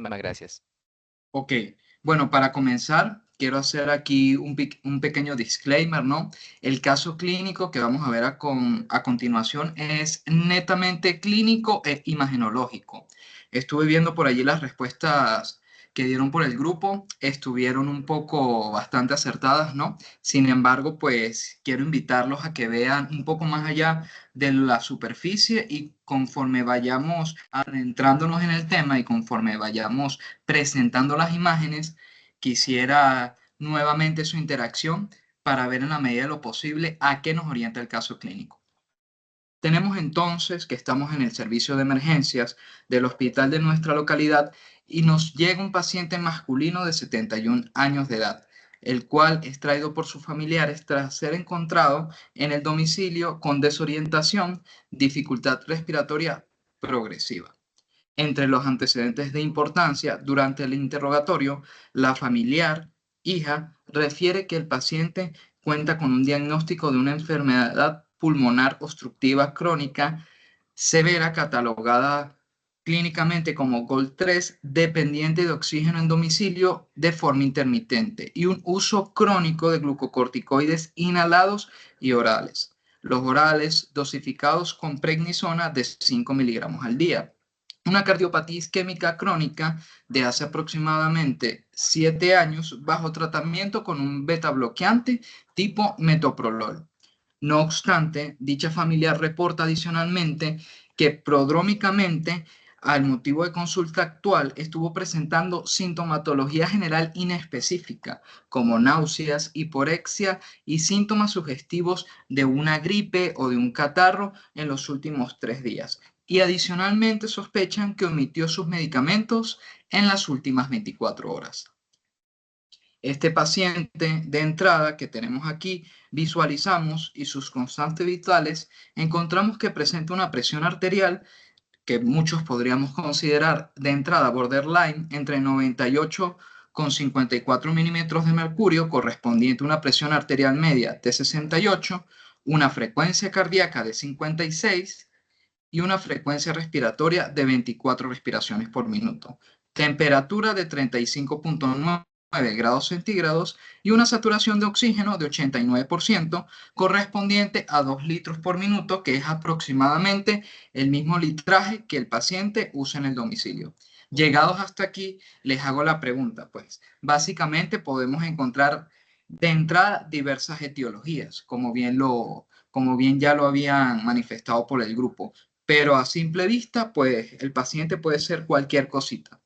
Muchísimas gracias. Ok, bueno, para comenzar, quiero hacer aquí un pequeño disclaimer, ¿no? El caso clínico que vamos a ver a continuación es netamente clínico e imagenológico. Estuve viendo por allí las respuestas que dieron por el grupo, estuvieron un poco bastante acertadas, ¿no? Sin embargo, pues quiero invitarlos a que vean un poco más allá de la superficie y conforme vayamos adentrándonos en el tema y conforme vayamos presentando las imágenes, quisiera nuevamente su interacción para ver en la medida de lo posible a qué nos orienta el caso clínico. Tenemos entonces que estamos en el servicio de emergencias del hospital de nuestra localidad y nos llega un paciente masculino de 71 años de edad, el cual es traído por sus familiares tras ser encontrado en el domicilio con desorientación, dificultad respiratoria progresiva. Entre los antecedentes de importancia, durante el interrogatorio, la familiar, hija, refiere que el paciente cuenta con un diagnóstico de una enfermedad pulmonar obstructiva crónica severa catalogada clínicamente como GOL3, dependiente de oxígeno en domicilio de forma intermitente y un uso crónico de glucocorticoides inhalados y orales. Los orales dosificados con prednisona de 5 miligramos al día. Una cardiopatía isquémica crónica de hace aproximadamente 7 años bajo tratamiento con un beta bloqueante tipo metoprolol. No obstante, dicha familia reporta adicionalmente que prodrómicamente, al motivo de consulta actual, estuvo presentando sintomatología general inespecífica, como náuseas, hiporexia y síntomas sugestivos de una gripe o de un catarro en los últimos 3 días. Y adicionalmente sospechan que omitió sus medicamentos en las últimas 24 horas. Este paciente de entrada que tenemos aquí, visualizamos y sus constantes vitales, encontramos que presenta una presión arterial que muchos podríamos considerar de entrada borderline entre 98,54 milímetros de mercurio, correspondiente a una presión arterial media de 68, una frecuencia cardíaca de 56 y una frecuencia respiratoria de 24 respiraciones por minuto. Temperatura de 35,9 grados centígrados y una saturación de oxígeno de 89%, correspondiente a 2 litros por minuto, que es aproximadamente el mismo litraje que el paciente usa en el domicilio. Llegados hasta aquí, les hago la pregunta, pues básicamente podemos encontrar de entrada diversas etiologías, como bien ya lo habían manifestado por el grupo, pero a simple vista, pues el paciente puede ser cualquier cosita.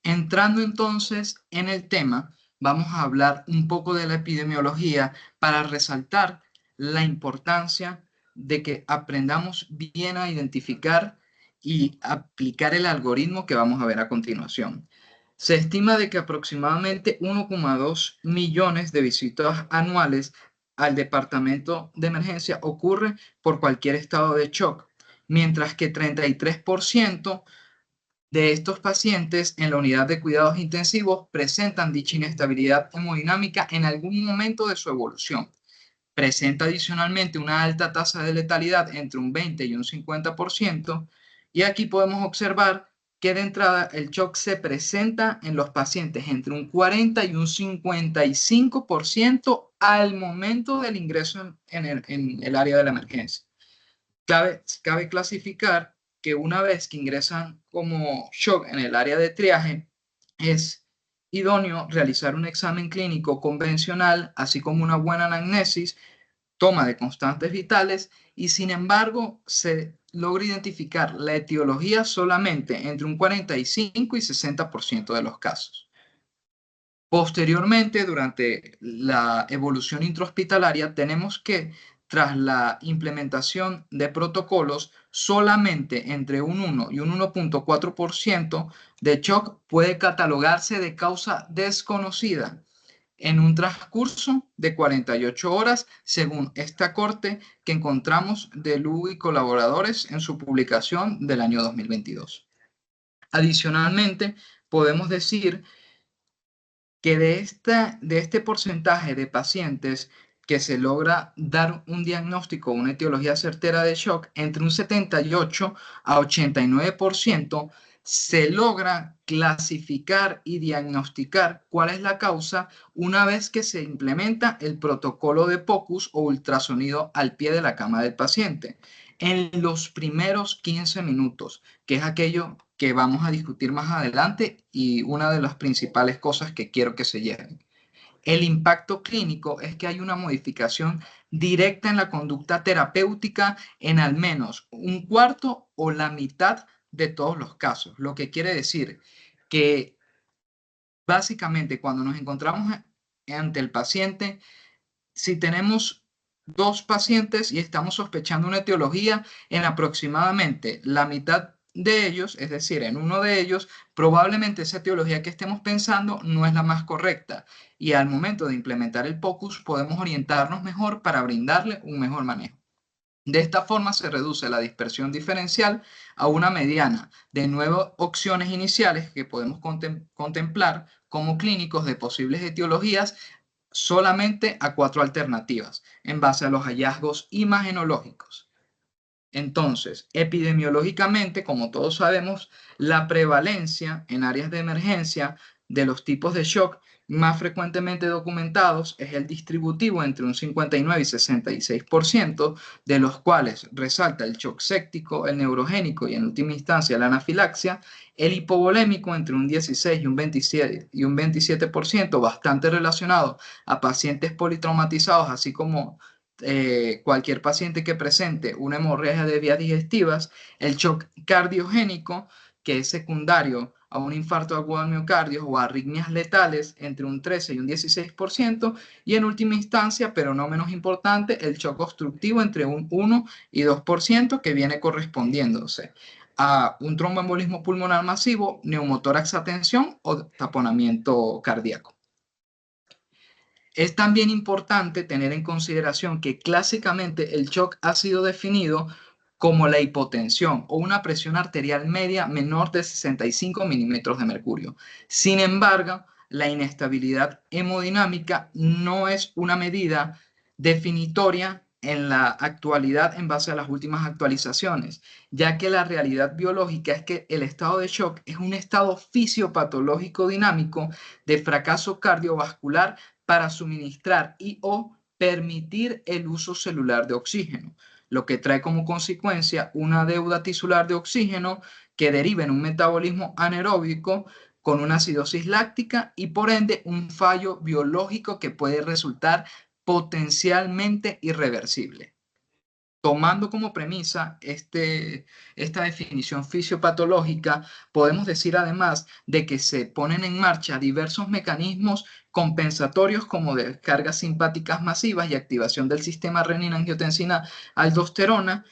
Entrando entonces en el tema, vamos a hablar un poco de la epidemiología para resaltar la importancia de que aprendamos bien a identificar y aplicar el algoritmo que vamos a ver a continuación. Se estima de que aproximadamente 1,2 millones de visitas anuales al departamento de emergencia ocurre por cualquier estado de shock, mientras que 33% de estos pacientes en la unidad de cuidados intensivos presentan dicha inestabilidad hemodinámica en algún momento de su evolución. Presenta adicionalmente una alta tasa de letalidad entre un 20 y un 50%, y aquí podemos observar que de entrada el shock se presenta en los pacientes entre un 40 y un 55% al momento del ingreso en el área de la emergencia. Cabe clasificar que una vez que ingresan como shock en el área de triaje, es idóneo realizar un examen clínico convencional, así como una buena anamnesis, toma de constantes vitales, y sin embargo se logra identificar la etiología solamente entre un 45 y 60% de los casos. Posteriormente, durante la evolución intrahospitalaria, tenemos que, tras la implementación de protocolos, solamente entre un 1 y un 1,4% de shock puede catalogarse de causa desconocida en un transcurso de 48 horas, según esta corte que encontramos de Lugo y colaboradores en su publicación del año 2022. Adicionalmente, podemos decir que de este porcentaje de pacientes que se logra dar un diagnóstico, una etiología certera de shock, entre un 78 a 89% se logra clasificar y diagnosticar cuál es la causa una vez que se implementa el protocolo de POCUS o ultrasonido al pie de la cama del paciente. En los primeros 15 minutos, que es aquello que vamos a discutir más adelante y una de las principales cosas que quiero que se lleven. El impacto clínico es que hay una modificación directa en la conducta terapéutica en al menos un cuarto o la mitad de todos los casos, lo que quiere decir que básicamente cuando nos encontramos ante el paciente, si tenemos dos pacientes y estamos sospechando una etiología, en aproximadamente la mitad de ellos, es decir, en uno de ellos, probablemente esa etiología que estemos pensando no es la más correcta. Y al momento de implementar el POCUS podemos orientarnos mejor para brindarle un mejor manejo. De esta forma se reduce la dispersión diferencial a una mediana de 9 opciones iniciales que podemos contemplar como clínicos de posibles etiologías solamente a 4 alternativas en base a los hallazgos imagenológicos. Entonces, epidemiológicamente, como todos sabemos, la prevalencia en áreas de emergencia de los tipos de shock más frecuentemente documentados es el distributivo entre un 59 y 66%, de los cuales resalta el shock séptico, el neurogénico y en última instancia la anafilaxia, el hipovolémico entre un 16 y un 27%, bastante relacionado a pacientes politraumatizados, así como cualquier paciente que presente una hemorragia de vías digestivas, el shock cardiogénico, que es secundario a un infarto agudo al miocardio o arritmias letales entre un 13 y un 16%, y en última instancia, pero no menos importante, el shock obstructivo entre un 1 y 2% que viene correspondiéndose a un tromboembolismo pulmonar masivo, neumotórax a tensión o taponamiento cardíaco. Es también importante tener en consideración que clásicamente el shock ha sido definido como la hipotensión o una presión arterial media menor de 65 milímetros de mercurio. Sin embargo, la inestabilidad hemodinámica no es una medida definitoria en la actualidad en base a las últimas actualizaciones, ya que la realidad biológica es que el estado de shock es un estado fisiopatológico dinámico de fracaso cardiovascular para suministrar y o permitir el uso celular de oxígeno, lo que trae como consecuencia una deuda tisular de oxígeno que deriva en un metabolismo anaeróbico con una acidosis láctica y por ende un fallo biológico que puede resultar potencialmente irreversible. Tomando como premisa esta definición fisiopatológica, podemos decir además de que se ponen en marcha diversos mecanismos compensatorios como descargas simpáticas masivas y activación del sistema renina-angiotensina-aldosterona,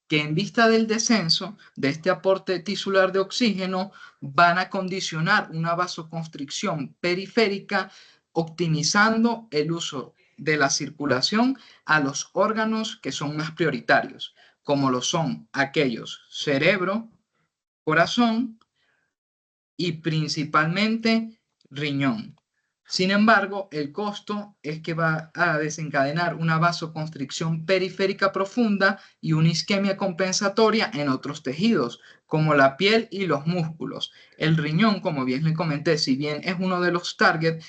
que en vista del descenso de este aporte tisular de oxígeno van a condicionar una vasoconstricción periférica, optimizando el uso de la circulación a los órganos que son más prioritarios, como lo son aquellos cerebro, corazón y principalmente riñón. Sin embargo, el costo es que va a desencadenar una vasoconstricción periférica profunda y una isquemia compensatoria en otros tejidos, como la piel y los músculos. El riñón, como bien le comenté, si bien es uno de los targets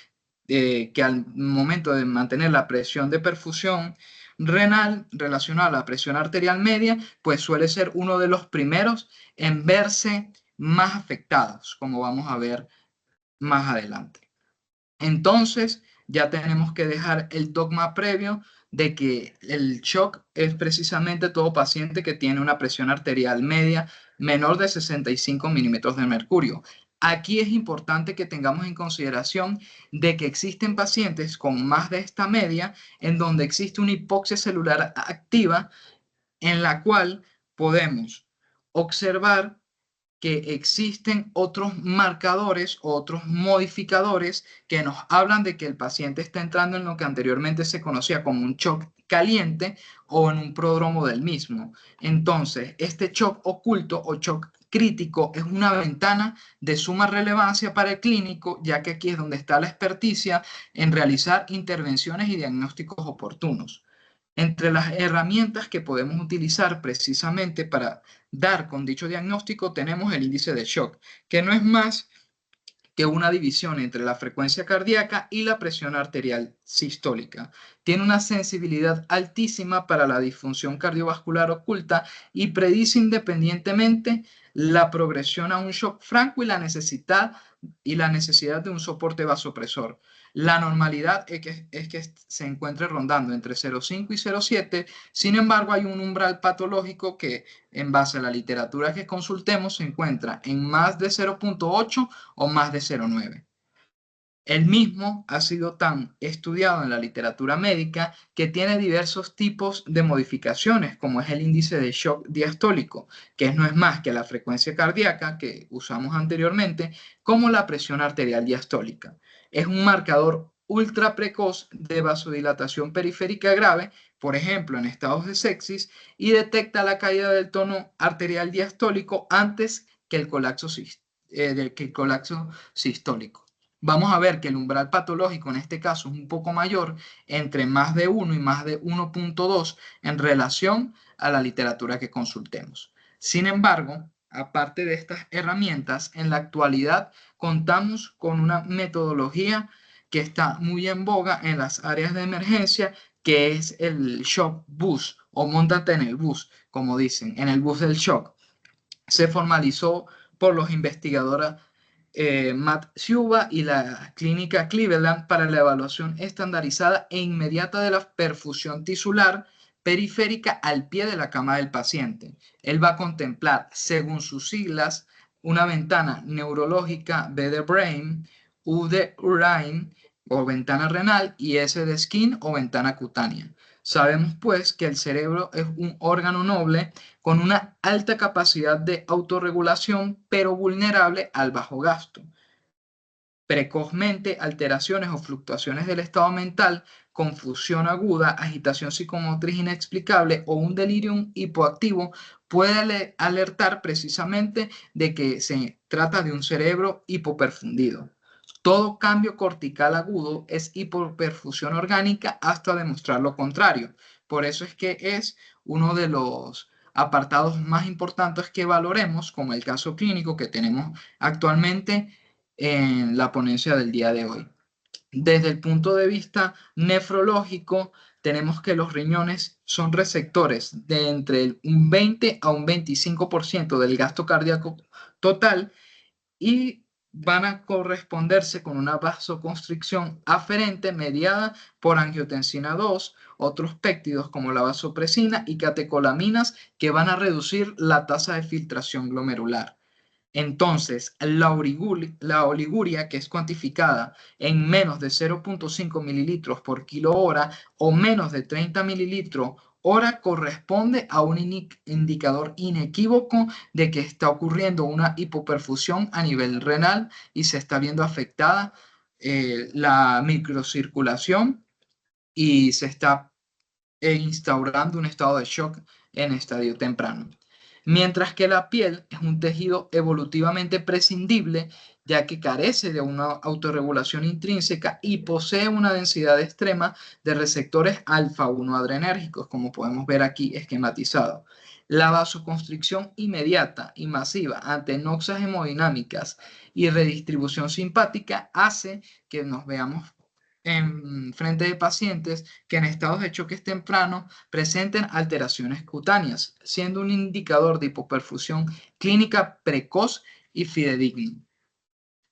que al momento de mantener la presión de perfusión renal relacionada a la presión arterial media, pues suele ser uno de los primeros en verse más afectados, como vamos a ver más adelante. Entonces, ya tenemos que dejar el dogma previo de que el shock es precisamente todo paciente que tiene una presión arterial media menor de 65 milímetros de mercurio. Aquí es importante que tengamos en consideración de que existen pacientes con más de esta media en donde existe una hipoxia celular activa en la cual podemos observar que existen otros marcadores, otros modificadores que nos hablan de que el paciente está entrando en lo que anteriormente se conocía como un shock caliente o en un prodromo del mismo. Entonces, este shock oculto o shock crítico es una ventana de suma relevancia para el clínico, ya que aquí es donde está la experticia en realizar intervenciones y diagnósticos oportunos. Entre las herramientas que podemos utilizar precisamente para dar con dicho diagnóstico tenemos el índice de shock, que no es más que una división entre la frecuencia cardíaca y la presión arterial sistólica. Tiene una sensibilidad altísima para la disfunción cardiovascular oculta y predice independientemente la progresión a un shock franco y la necesidad de un soporte vasopresor. La normalidad es que se encuentre rondando entre 0,5 y 0,7. Sin embargo, hay un umbral patológico que, en base a la literatura que consultemos, se encuentra en más de 0,8 o más de 0,9. El mismo ha sido tan estudiado en la literatura médica que tiene diversos tipos de modificaciones, como es el índice de shock diastólico, que no es más que la frecuencia cardíaca que usamos anteriormente, como la presión arterial diastólica. Es un marcador ultra precoz de vasodilatación periférica grave, por ejemplo, en estados de sepsis, y detecta la caída del tono arterial diastólico antes que el colapso sistólico. Vamos a ver que el umbral patológico en este caso es un poco mayor, entre más de 1 y más de 1,2 en relación a la literatura que consultemos. Sin embargo, aparte de estas herramientas, en la actualidad contamos con una metodología que está muy en boga en las áreas de emergencia, que es el shock bus o móntate en el bus, como dicen, en el bus del shock. Se formalizó por los investigadores Matt Siuba y la clínica Cleveland para la evaluación estandarizada e inmediata de la perfusión tisular periférica al pie de la cama del paciente. Él va a contemplar, según sus siglas, una ventana neurológica B de brain, U de urine o ventana renal y S de skin o ventana cutánea. Sabemos pues que el cerebro es un órgano noble con una alta capacidad de autorregulación, pero vulnerable al bajo gasto. Precozmente, alteraciones o fluctuaciones del estado mental, confusión aguda, agitación psicomotriz inexplicable o un delirium hipoactivo puede alertar precisamente de que se trata de un cerebro hipoperfundido. Todo cambio cortical agudo es hipoperfusión orgánica hasta demostrar lo contrario. Por eso es que es uno de los apartados más importantes que valoremos, como el caso clínico que tenemos actualmente en la ponencia del día de hoy. Desde el punto de vista nefrológico, tenemos que los riñones son receptores de entre un 20 a un 25% del gasto cardíaco total y van a corresponderse con una vasoconstricción aferente mediada por angiotensina 2, otros péptidos como la vasopresina y catecolaminas que van a reducir la tasa de filtración glomerular. Entonces, la oliguria, que es cuantificada en menos de 0,5 mililitros por kilo hora o menos de 30 mililitros hora, corresponde a un indicador inequívoco de que está ocurriendo una hipoperfusión a nivel renal y se está viendo afectada la microcirculación y se está instaurando un estado de shock en estadio temprano. Mientras que la piel es un tejido evolutivamente prescindible, ya que carece de una autorregulación intrínseca y posee una densidad extrema de receptores alfa-1 adrenérgicos, como podemos ver aquí esquematizado. La vasoconstricción inmediata y masiva ante noxas hemodinámicas y redistribución simpática hace que nos veamos en frente de pacientes que en estados de choques temprano presenten alteraciones cutáneas, siendo un indicador de hipoperfusión clínica precoz y fidedigno.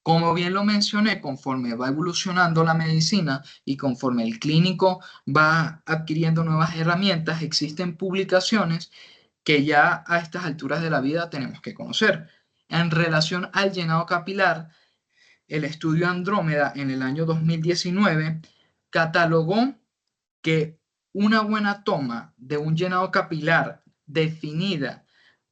Como bien lo mencioné, conforme va evolucionando la medicina y conforme el clínico va adquiriendo nuevas herramientas, existen publicaciones que ya a estas alturas de la vida tenemos que conocer. En relación al llenado capilar, el estudio Andrómeda en el año 2019 catalogó que una buena toma de un llenado capilar definida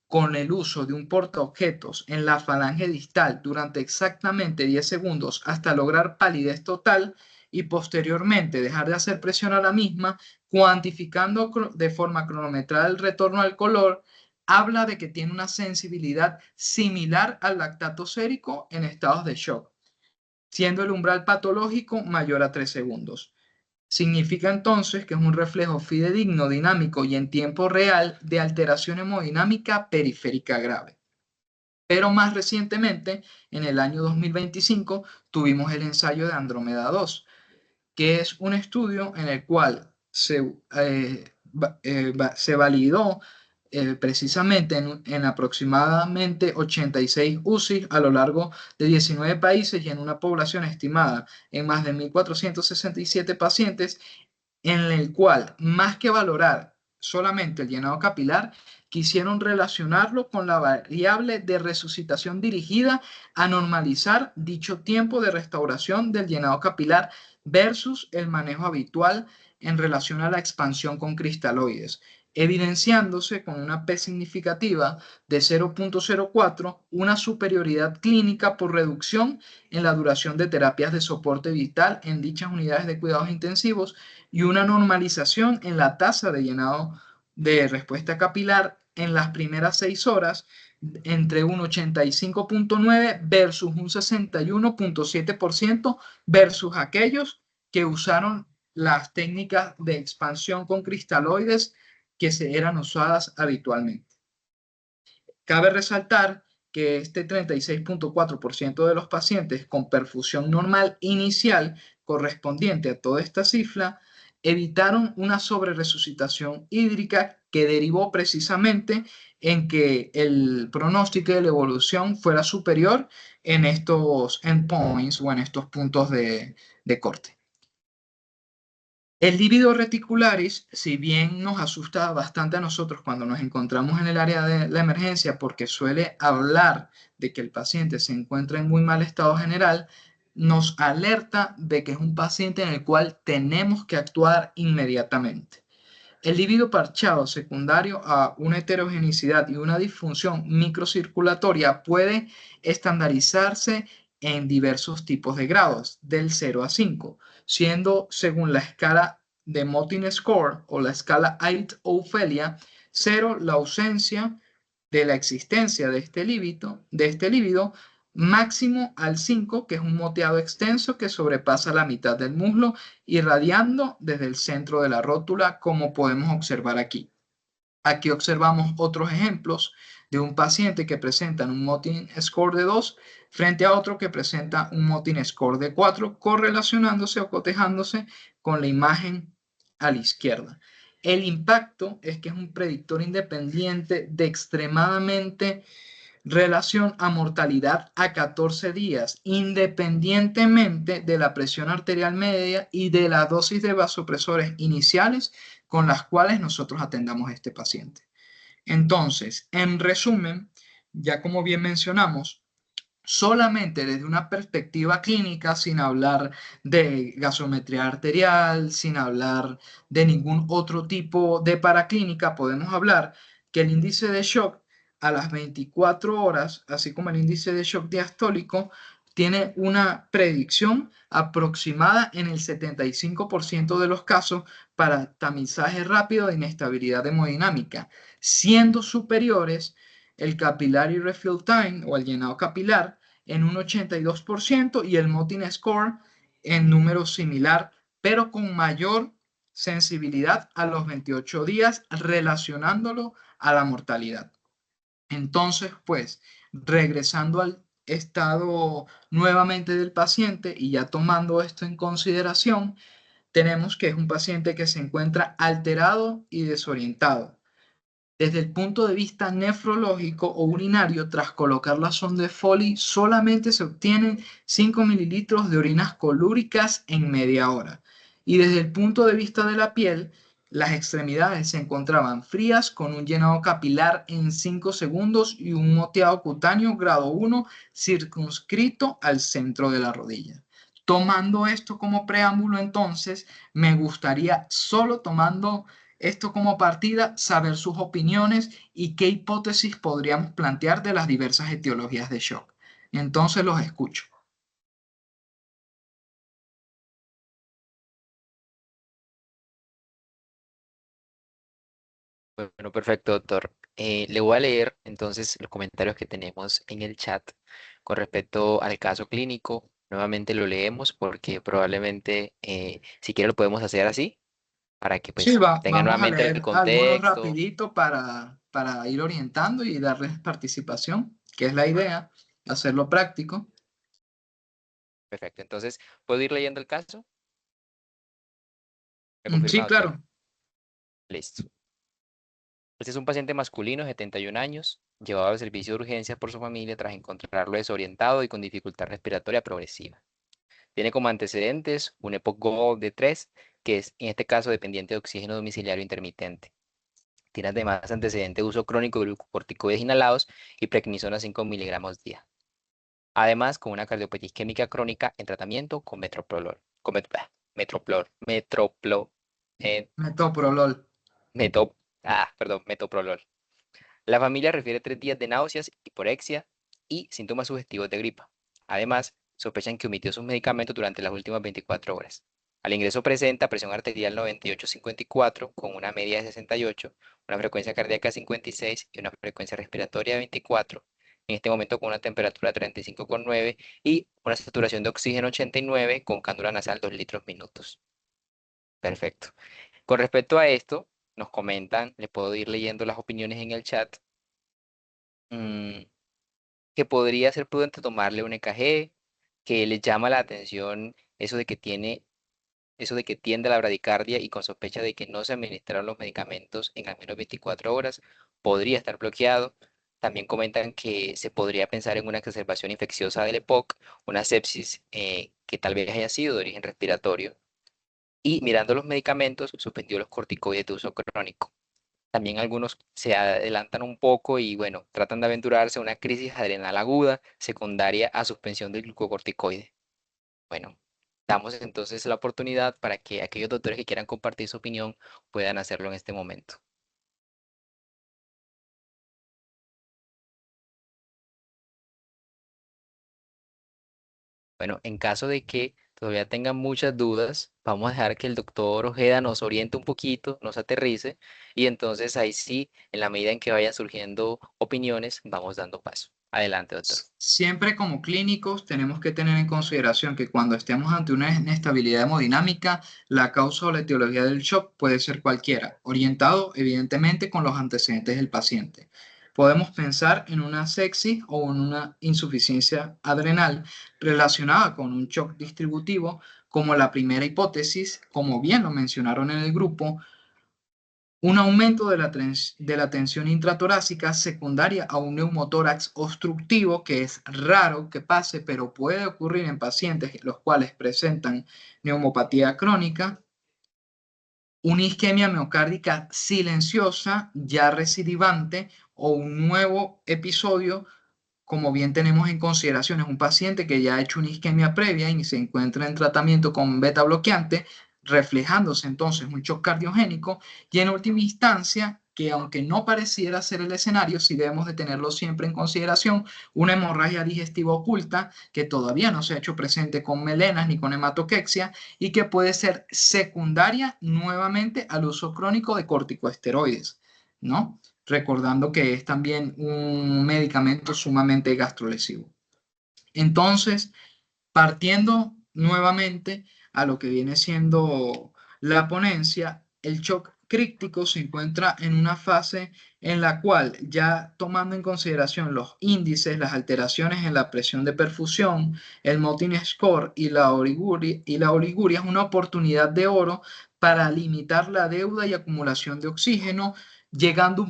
con el uso de un portaobjetos en la falange distal durante exactamente 10 segundos hasta lograr palidez total y posteriormente dejar de hacer presión a la misma, cuantificando de forma cronometrada el retorno al color, habla de que tiene una sensibilidad similar al lactato sérico en estados de shock, siendo el umbral patológico mayor a 3 segundos. Significa entonces que es un reflejo fidedigno, dinámico y en tiempo real de alteración hemodinámica periférica grave. Pero más recientemente, en el año 2025, tuvimos el ensayo de Andrómeda 2, que es un estudio en el cual se validó precisamente en aproximadamente 86 UCI a lo largo de 19 países y en una población estimada en más de 1.467 pacientes, en el cual, más que valorar solamente el llenado capilar, quisieron relacionarlo con la variable de resucitación dirigida a normalizar dicho tiempo de restauración del llenado capilar versus el manejo habitual en relación a la expansión con cristaloides, evidenciándose con una P significativa de 0,04, una superioridad clínica por reducción en la duración de terapias de soporte vital en dichas unidades de cuidados intensivos y una normalización en la tasa de llenado de respuesta capilar en las primeras 6 horas entre un 85,9 versus un 61,7% versus aquellos que usaron las técnicas de expansión con cristaloides que se eran usadas habitualmente. Cabe resaltar que este 36,4% de los pacientes con perfusión normal inicial correspondiente a toda esta cifra evitaron una sobreresucitación hídrica que derivó precisamente en que el pronóstico de la evolución fuera superior en estos endpoints o en estos puntos de corte. El lívido reticularis, si bien nos asusta bastante a nosotros cuando nos encontramos en el área de la emergencia porque suele hablar de que el paciente se encuentra en muy mal estado general, nos alerta de que es un paciente en el cual tenemos que actuar inmediatamente. El lívido parchado secundario a una heterogeneidad y una disfunción microcirculatoria puede estandarizarse en diversos tipos de grados, del 0 a 5, siendo según la escala de Motin Score o la escala Ait-Ophelia, 0 la ausencia de la existencia de este líbido, máximo al 5, que es un moteado extenso que sobrepasa la mitad del muslo, irradiando desde el centro de la rótula, como podemos observar aquí. Aquí observamos otros ejemplos de un paciente que presenta un Motin score de 2 frente a otro que presenta un Motin score de 4, correlacionándose o cotejándose con la imagen a la izquierda. El impacto es que es un predictor independiente de extremadamente relación a mortalidad a 14 días, independientemente de la presión arterial media y de la dosis de vasopresores iniciales con las cuales nosotros atendamos a este paciente. Entonces, en resumen, ya como bien mencionamos, solamente desde una perspectiva clínica, sin hablar de gasometría arterial, sin hablar de ningún otro tipo de paraclínica, podemos hablar que el índice de shock a las 24 horas, así como el índice de shock diastólico, tiene una predicción aproximada en el 75% de los casos para tamizaje rápido de inestabilidad hemodinámica, siendo superiores el capillary refill time o el llenado capilar en un 82% y el Motin Score en número similar, pero con mayor sensibilidad a los 28 días relacionándolo a la mortalidad. Entonces, pues, regresando al estado nuevamente del paciente y ya tomando esto en consideración, tenemos que es un paciente que se encuentra alterado y desorientado. Desde el punto de vista nefrológico o urinario, tras colocar la sonda de Foley, solamente se obtienen 5 mililitros de orinas colúricas en media hora. Y desde el punto de vista de la piel, las extremidades se encontraban frías con un llenado capilar en 5 segundos y un moteado cutáneo grado 1 circunscrito al centro de la rodilla. Tomando esto como preámbulo, entonces, me gustaría, solo tomando esto como partida, saber sus opiniones y qué hipótesis podríamos plantear de las diversas etiologías de shock. Entonces los escucho. Bueno, perfecto, doctor. Le voy a leer entonces los comentarios que tenemos en el chat con respecto al caso clínico. Nuevamente lo leemos porque probablemente si quiere lo podemos hacer así para que Sí, pues tenga vamos a nuevamente el leer algunos contexto. rapidito para ir orientando y darles participación, que es la idea, hacerlo práctico. Perfecto. Entonces, ¿puedo ir leyendo el caso? ¿Me Sí, confirma, doctor? claro. Listo. Este es un paciente masculino, 71 años, llevado al servicio de urgencias por su familia tras encontrarlo desorientado y con dificultad respiratoria progresiva. Tiene como antecedentes un EPOC GO de 3, que es en este caso dependiente de oxígeno domiciliario intermitente. Tiene además antecedente de uso crónico de glucocorticoides inhalados y prednisona 5 miligramos día. Además, con una cardiopatía isquémica crónica en tratamiento con metoprolol. Con metoprolol. Eh, Metoprolol. meto- metoprolol. La familia refiere 3 días de náuseas, hiporexia y síntomas sugestivos de gripa. Además, sospechan que omitió sus medicamentos durante las últimas 24 horas. Al ingreso presenta presión arterial 98-54 con una media de 68, una frecuencia cardíaca 56 y una frecuencia respiratoria de 24. En este momento con una temperatura 35,9 y una saturación de oxígeno 89 con cándula nasal 2 litros minutos. Perfecto. Con respecto a esto, nos comentan, le puedo ir leyendo las opiniones en el chat. mm, que podría ser prudente tomarle un EKG, que le llama la atención eso de que tiende a la bradicardia y con sospecha de que no se administraron los medicamentos en al menos 24 horas, podría estar bloqueado. También comentan que se podría pensar en una exacerbación infecciosa del EPOC, una sepsis que tal vez haya sido de origen respiratorio. Y mirando los medicamentos, suspendió los corticoides de uso crónico. También algunos se adelantan un poco y bueno, tratan de aventurarse a una crisis adrenal aguda secundaria a suspensión del glucocorticoide. Bueno, damos entonces la oportunidad para que aquellos doctores que quieran compartir su opinión puedan hacerlo en este momento. Bueno, en caso de que todavía tengan muchas dudas, vamos a dejar que el doctor Ojeda nos oriente un poquito, nos aterrice y entonces ahí sí, en la medida en que vayan surgiendo opiniones, vamos dando paso. Adelante, doctor. Siempre como clínicos tenemos que tener en consideración que cuando estemos ante una inestabilidad hemodinámica, la causa o la etiología del shock puede ser cualquiera, orientado evidentemente con los antecedentes del paciente. Podemos pensar en una sepsis o en una insuficiencia adrenal relacionada con un shock distributivo como la primera hipótesis, como bien lo mencionaron en el grupo, un aumento de la tensión intratorácica secundaria a un neumotórax obstructivo, que es raro que pase, pero puede ocurrir en pacientes los cuales presentan neumopatía crónica, una isquemia miocárdica silenciosa ya recidivante o un nuevo episodio, como bien tenemos en consideración, es un paciente que ya ha hecho una isquemia previa y se encuentra en tratamiento con beta bloqueante, reflejándose entonces un shock cardiogénico, y en última instancia, que aunque no pareciera ser el escenario, sí debemos de tenerlo siempre en consideración, una hemorragia digestiva oculta que todavía no se ha hecho presente con melenas ni con hematoquexia y que puede ser secundaria nuevamente al uso crónico de corticosteroides, ¿no? Recordando que es también un medicamento sumamente gastrolesivo. Entonces, partiendo nuevamente a lo que viene siendo la ponencia, el shock crítico se encuentra en una fase en la cual, ya tomando en consideración los índices, las alteraciones en la presión de perfusión, el Motin score y la oliguria, es una oportunidad de oro para limitar la deuda y acumulación de oxígeno, llegando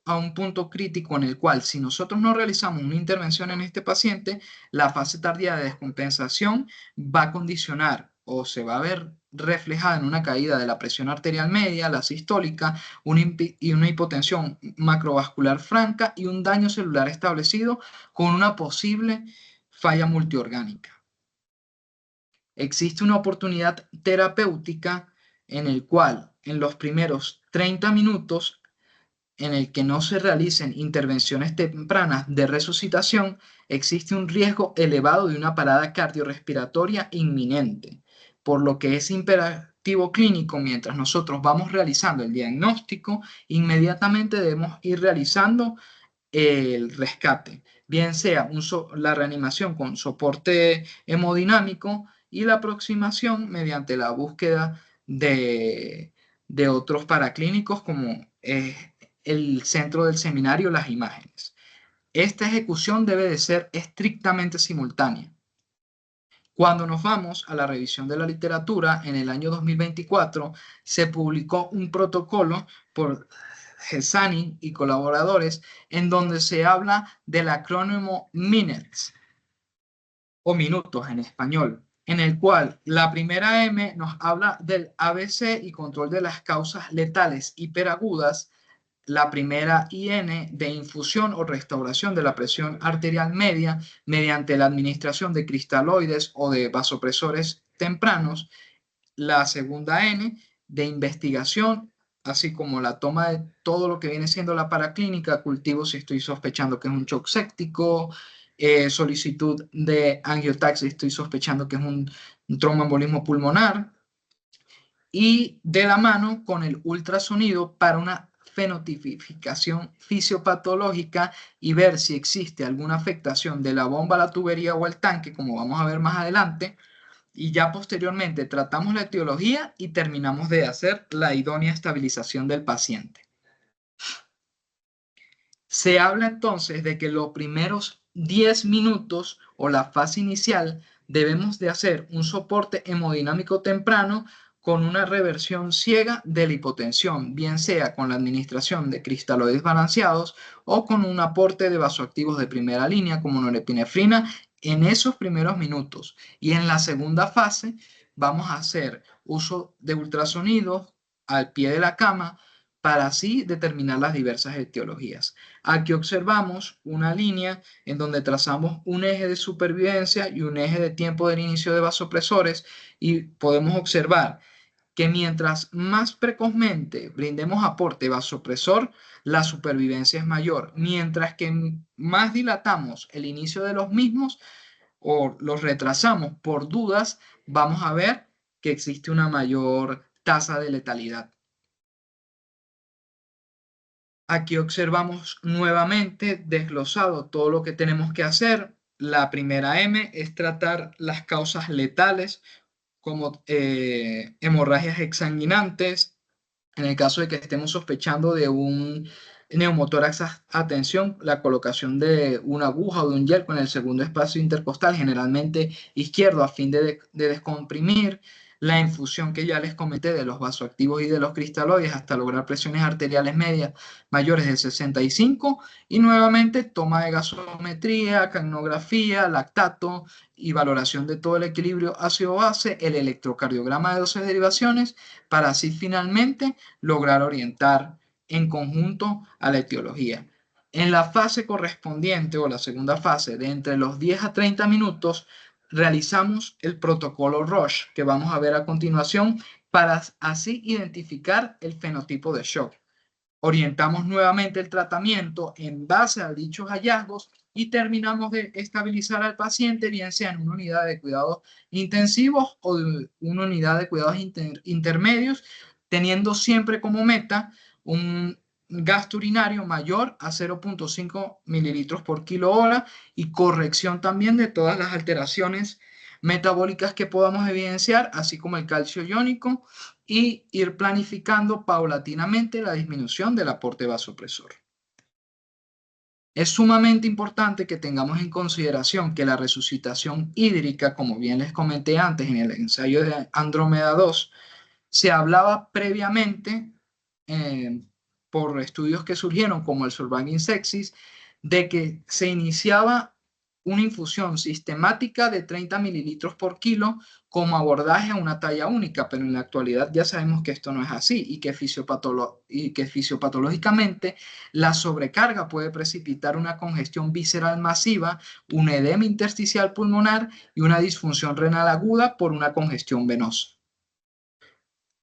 a un punto crítico en el cual, si nosotros no realizamos una intervención en este paciente, la fase tardía de descompensación va a condicionar o se va a ver reflejada en una caída de la presión arterial media, la sistólica, y una hipotensión macrovascular franca y un daño celular establecido con una posible falla multiorgánica. Existe una oportunidad terapéutica en el cual en los primeros 30 minutos en el que no se realicen intervenciones tempranas de resucitación, existe un riesgo elevado de una parada cardiorrespiratoria inminente, por lo que es imperativo clínico mientras nosotros vamos realizando el diagnóstico, inmediatamente debemos ir realizando el rescate. bien sea la reanimación con soporte hemodinámico y la aproximación mediante la búsqueda de otros paraclínicos como el centro del seminario, las imágenes. Esta ejecución debe de ser estrictamente simultánea. Cuando nos vamos a la revisión de la literatura, en el año 2024 se publicó un protocolo por Gesani y colaboradores en donde se habla del acrónimo MINUTES o minutos en español, en el cual la primera M nos habla del ABC y control de las causas letales hiperagudas, la primera IN de infusión o restauración de la presión arterial media mediante la administración de cristaloides o de vasopresores tempranos, la segunda N de investigación, así como la toma de todo lo que viene siendo la paraclínica, cultivo si estoy sospechando que es un shock séptico, solicitud de angiotaxia, estoy sospechando que es un tromboembolismo pulmonar, y de la mano con el ultrasonido para una fenotipificación fisiopatológica y ver si existe alguna afectación de la bomba, la tubería o el tanque, como vamos a ver más adelante, y ya posteriormente tratamos la etiología y terminamos de hacer la idónea estabilización del paciente. Se habla entonces de que los primeros 10 minutos o la fase inicial debemos de hacer un soporte hemodinámico temprano con una reversión ciega de la hipotensión, bien sea con la administración de cristaloides balanceados o con un aporte de vasoactivos de primera línea como norepinefrina en esos primeros minutos. Y en la segunda fase vamos a hacer uso de ultrasonidos al pie de la cama para así determinar las diversas etiologías. Aquí observamos una línea en donde trazamos un eje de supervivencia y un eje de tiempo del inicio de vasopresores y podemos observar que mientras más precozmente brindemos aporte vasopresor, la supervivencia es mayor, mientras que más dilatamos el inicio de los mismos o los retrasamos por dudas, vamos a ver que existe una mayor tasa de letalidad. Aquí observamos nuevamente desglosado todo lo que tenemos que hacer. La primera M es tratar las causas letales como hemorragias exsanguinantes. En el caso de que estemos sospechando de un neumotórax a tensión, la colocación de una aguja o de un yelco en el segundo espacio intercostal, generalmente izquierdo, a fin de descomprimir. La infusión que ya les comenté de los vasoactivos y de los cristaloides hasta lograr presiones arteriales medias mayores de 65 y nuevamente toma de gasometría, capnografía, lactato y valoración de todo el equilibrio ácido-base, el electrocardiograma de dosis de derivaciones para así finalmente lograr orientar en conjunto a la etiología. En la fase correspondiente o la segunda fase de entre los 10 a 30 minutos realizamos el protocolo Roche que vamos a ver a continuación para así identificar el fenotipo de shock. Orientamos nuevamente el tratamiento en base a dichos hallazgos y terminamos de estabilizar al paciente, bien sea en una unidad de cuidados intensivos o de una unidad de cuidados intermedios, teniendo siempre como meta un gasto urinario mayor a 0,5 mililitros por kilo hora y corrección también de todas las alteraciones metabólicas que podamos evidenciar, así como el calcio iónico y ir planificando paulatinamente la disminución del aporte vasopresor. Es sumamente importante que tengamos en consideración que la resucitación hídrica, como bien les comenté antes en el ensayo de Andrómeda 2, se hablaba previamente eh, por estudios que surgieron como el Surviving Sepsis, de que se iniciaba una infusión sistemática de 30 mililitros por kilo como abordaje a una talla única, pero en la actualidad ya sabemos que esto no es así y que fisiopatológicamente la sobrecarga puede precipitar una congestión visceral masiva, un edema intersticial pulmonar y una disfunción renal aguda por una congestión venosa.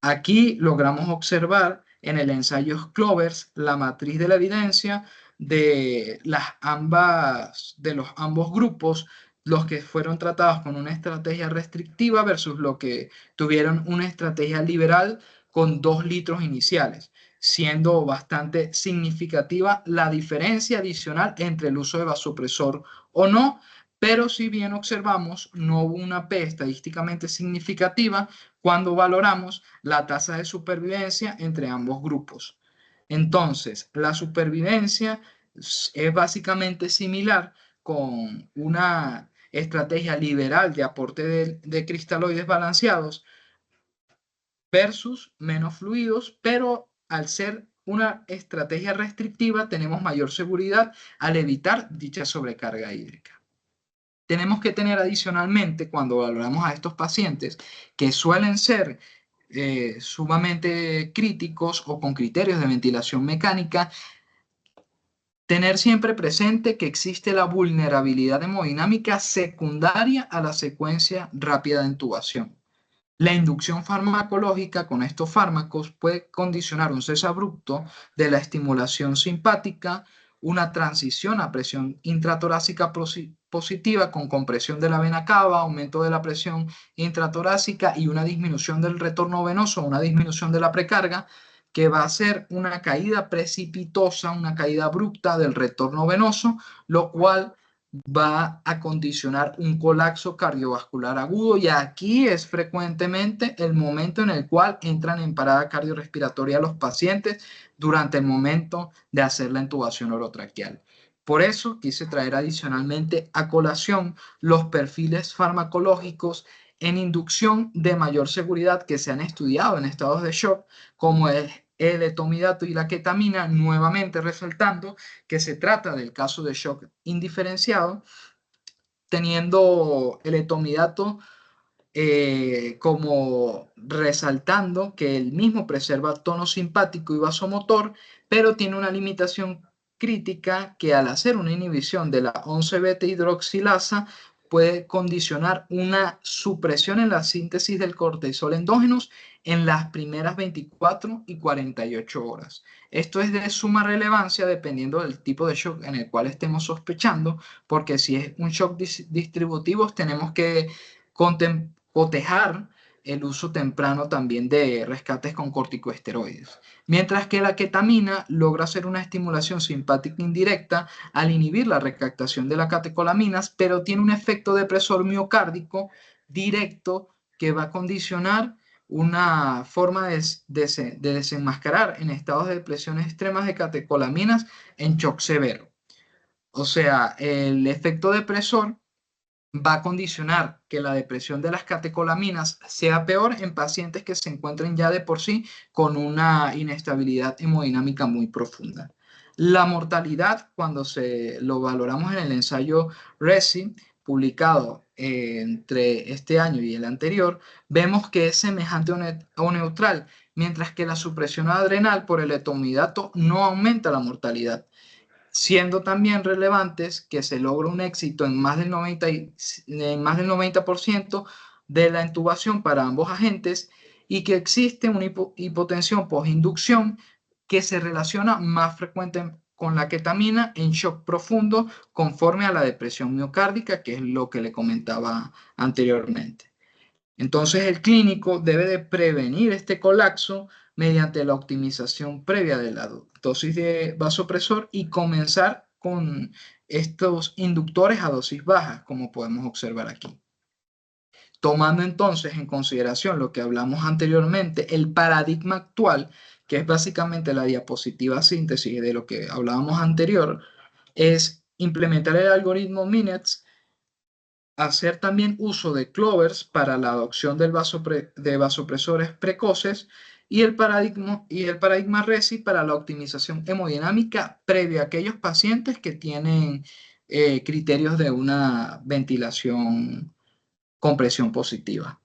Aquí logramos observar en el ensayo Clovers la matriz de la evidencia de los ambos grupos, los que fueron tratados con una estrategia restrictiva versus los que tuvieron una estrategia liberal con 2 litros iniciales. siendo bastante significativa la diferencia adicional entre el uso de vasopresor o no, pero si bien observamos, no hubo una P estadísticamente significativa cuando valoramos la tasa de supervivencia entre ambos grupos. Entonces, la supervivencia es básicamente similar con una estrategia liberal de aporte de cristaloides balanceados versus menos fluidos, pero al ser una estrategia restrictiva tenemos mayor seguridad al evitar dicha sobrecarga hídrica. Tenemos que tener adicionalmente, cuando valoramos a estos pacientes que suelen ser sumamente críticos o con criterios de ventilación mecánica, tener siempre presente que existe la vulnerabilidad hemodinámica secundaria a la secuencia rápida de intubación. La inducción farmacológica con estos fármacos puede condicionar un cese abrupto de la estimulación simpática, una transición a presión intratorácica positiva con compresión de la vena cava, aumento de la presión intratorácica y una disminución del retorno venoso, una disminución de la precarga, que va a ser una caída precipitosa, una caída abrupta del retorno venoso, lo cual va a condicionar un colapso cardiovascular agudo y aquí es frecuentemente el momento en el cual entran en parada cardiorrespiratoria los pacientes durante el momento de hacer la intubación orotraqueal. Por eso quise traer adicionalmente a colación los perfiles farmacológicos en inducción de mayor seguridad que se han estudiado en estados de shock, como el etomidato y la ketamina, nuevamente resaltando que se trata del caso de shock indiferenciado, teniendo el etomidato como resaltando que el mismo preserva tono simpático y vasomotor, pero tiene una limitación crítica que al hacer una inhibición de la 11-beta hidroxilasa puede condicionar una supresión en la síntesis del cortisol endógenos en las primeras 24 y 48 horas. Esto es de suma relevancia dependiendo del tipo de shock en el cual estemos sospechando, porque si es un shock distributivo tenemos que cotejar el uso temprano también de rescates con corticosteroides. Mientras que la ketamina logra hacer una estimulación simpática indirecta al inhibir la recaptación de las catecolaminas, pero tiene un efecto depresor miocárdico directo que va a condicionar una forma de desenmascarar en estados de depresión extremas de catecolaminas en shock severo. O sea, el efecto depresor va a condicionar que la depresión de las catecolaminas sea peor en pacientes que se encuentren ya de por sí con una inestabilidad hemodinámica muy profunda. La mortalidad, cuando se lo valoramos en el ensayo RESI, publicado entre este año y el anterior, vemos que es semejante o neutral, mientras que la supresión adrenal por el etomidato no aumenta la mortalidad, siendo también relevantes que se logra un éxito en más del 90% de la intubación para ambos agentes y que existe una hipotensión postinducción que se relaciona más frecuente con la ketamina en shock profundo conforme a la depresión miocárdica, que es lo que le comentaba anteriormente. Entonces el clínico debe de prevenir este colapso mediante la optimización previa de la dosis de vasopresor y comenzar con estos inductores a dosis bajas, como podemos observar aquí. Tomando entonces en consideración lo que hablamos anteriormente, el paradigma actual, que es básicamente la diapositiva síntesis de lo que hablábamos anterior, es implementar el algoritmo MINETS, hacer también uso de clovers para la adopción de vasopresores precoces y el paradigma RESI para la optimización hemodinámica previa a aquellos pacientes que tienen criterios de una ventilación con presión positiva.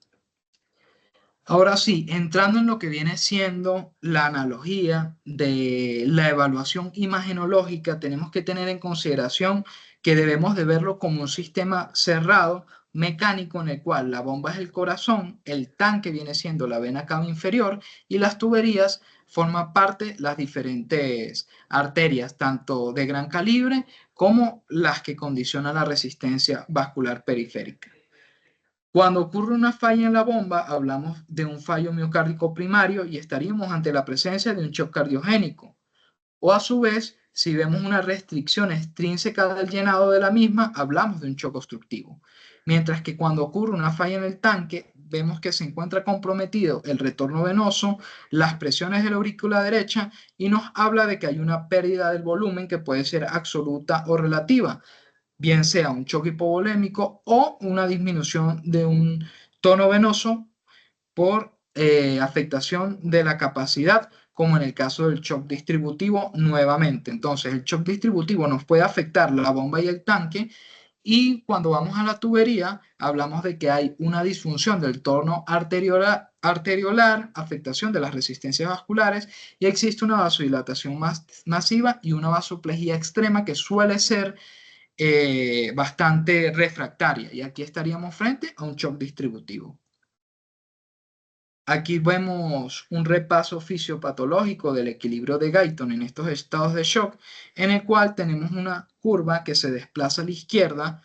Ahora sí, entrando en lo que viene siendo la analogía de la evaluación imagenológica, tenemos que tener en consideración que debemos de verlo como un sistema cerrado, mecánico, en el cual la bomba es el corazón, el tanque viene siendo la vena cava inferior y las tuberías forman parte las diferentes arterias, tanto de gran calibre como las que condicionan la resistencia vascular periférica. Cuando ocurre una falla en la bomba, hablamos de un fallo miocárdico primario y estaríamos ante la presencia de un shock cardiogénico. O a su vez, si vemos una restricción extrínseca del llenado de la misma, hablamos de un shock obstructivo. Mientras que cuando ocurre una falla en el tanque, vemos que se encuentra comprometido el retorno venoso, las presiones de la aurícula derecha y nos habla de que hay una pérdida del volumen que puede ser absoluta o relativa, bien sea un choque hipovolémico o una disminución de un tono venoso por afectación de la capacidad, como en el caso del shock distributivo nuevamente. Entonces, el shock distributivo nos puede afectar la bomba y el tanque, y cuando vamos a la tubería, hablamos de que hay una disfunción del torno arteriolar, afectación de las resistencias vasculares, y existe una vasodilatación masiva y una vasoplejía extrema que suele ser bastante refractaria. Y aquí estaríamos frente a un shock distributivo. Aquí vemos un repaso fisiopatológico del equilibrio de Guyton en estos estados de shock, en el cual tenemos una curva que se desplaza a la izquierda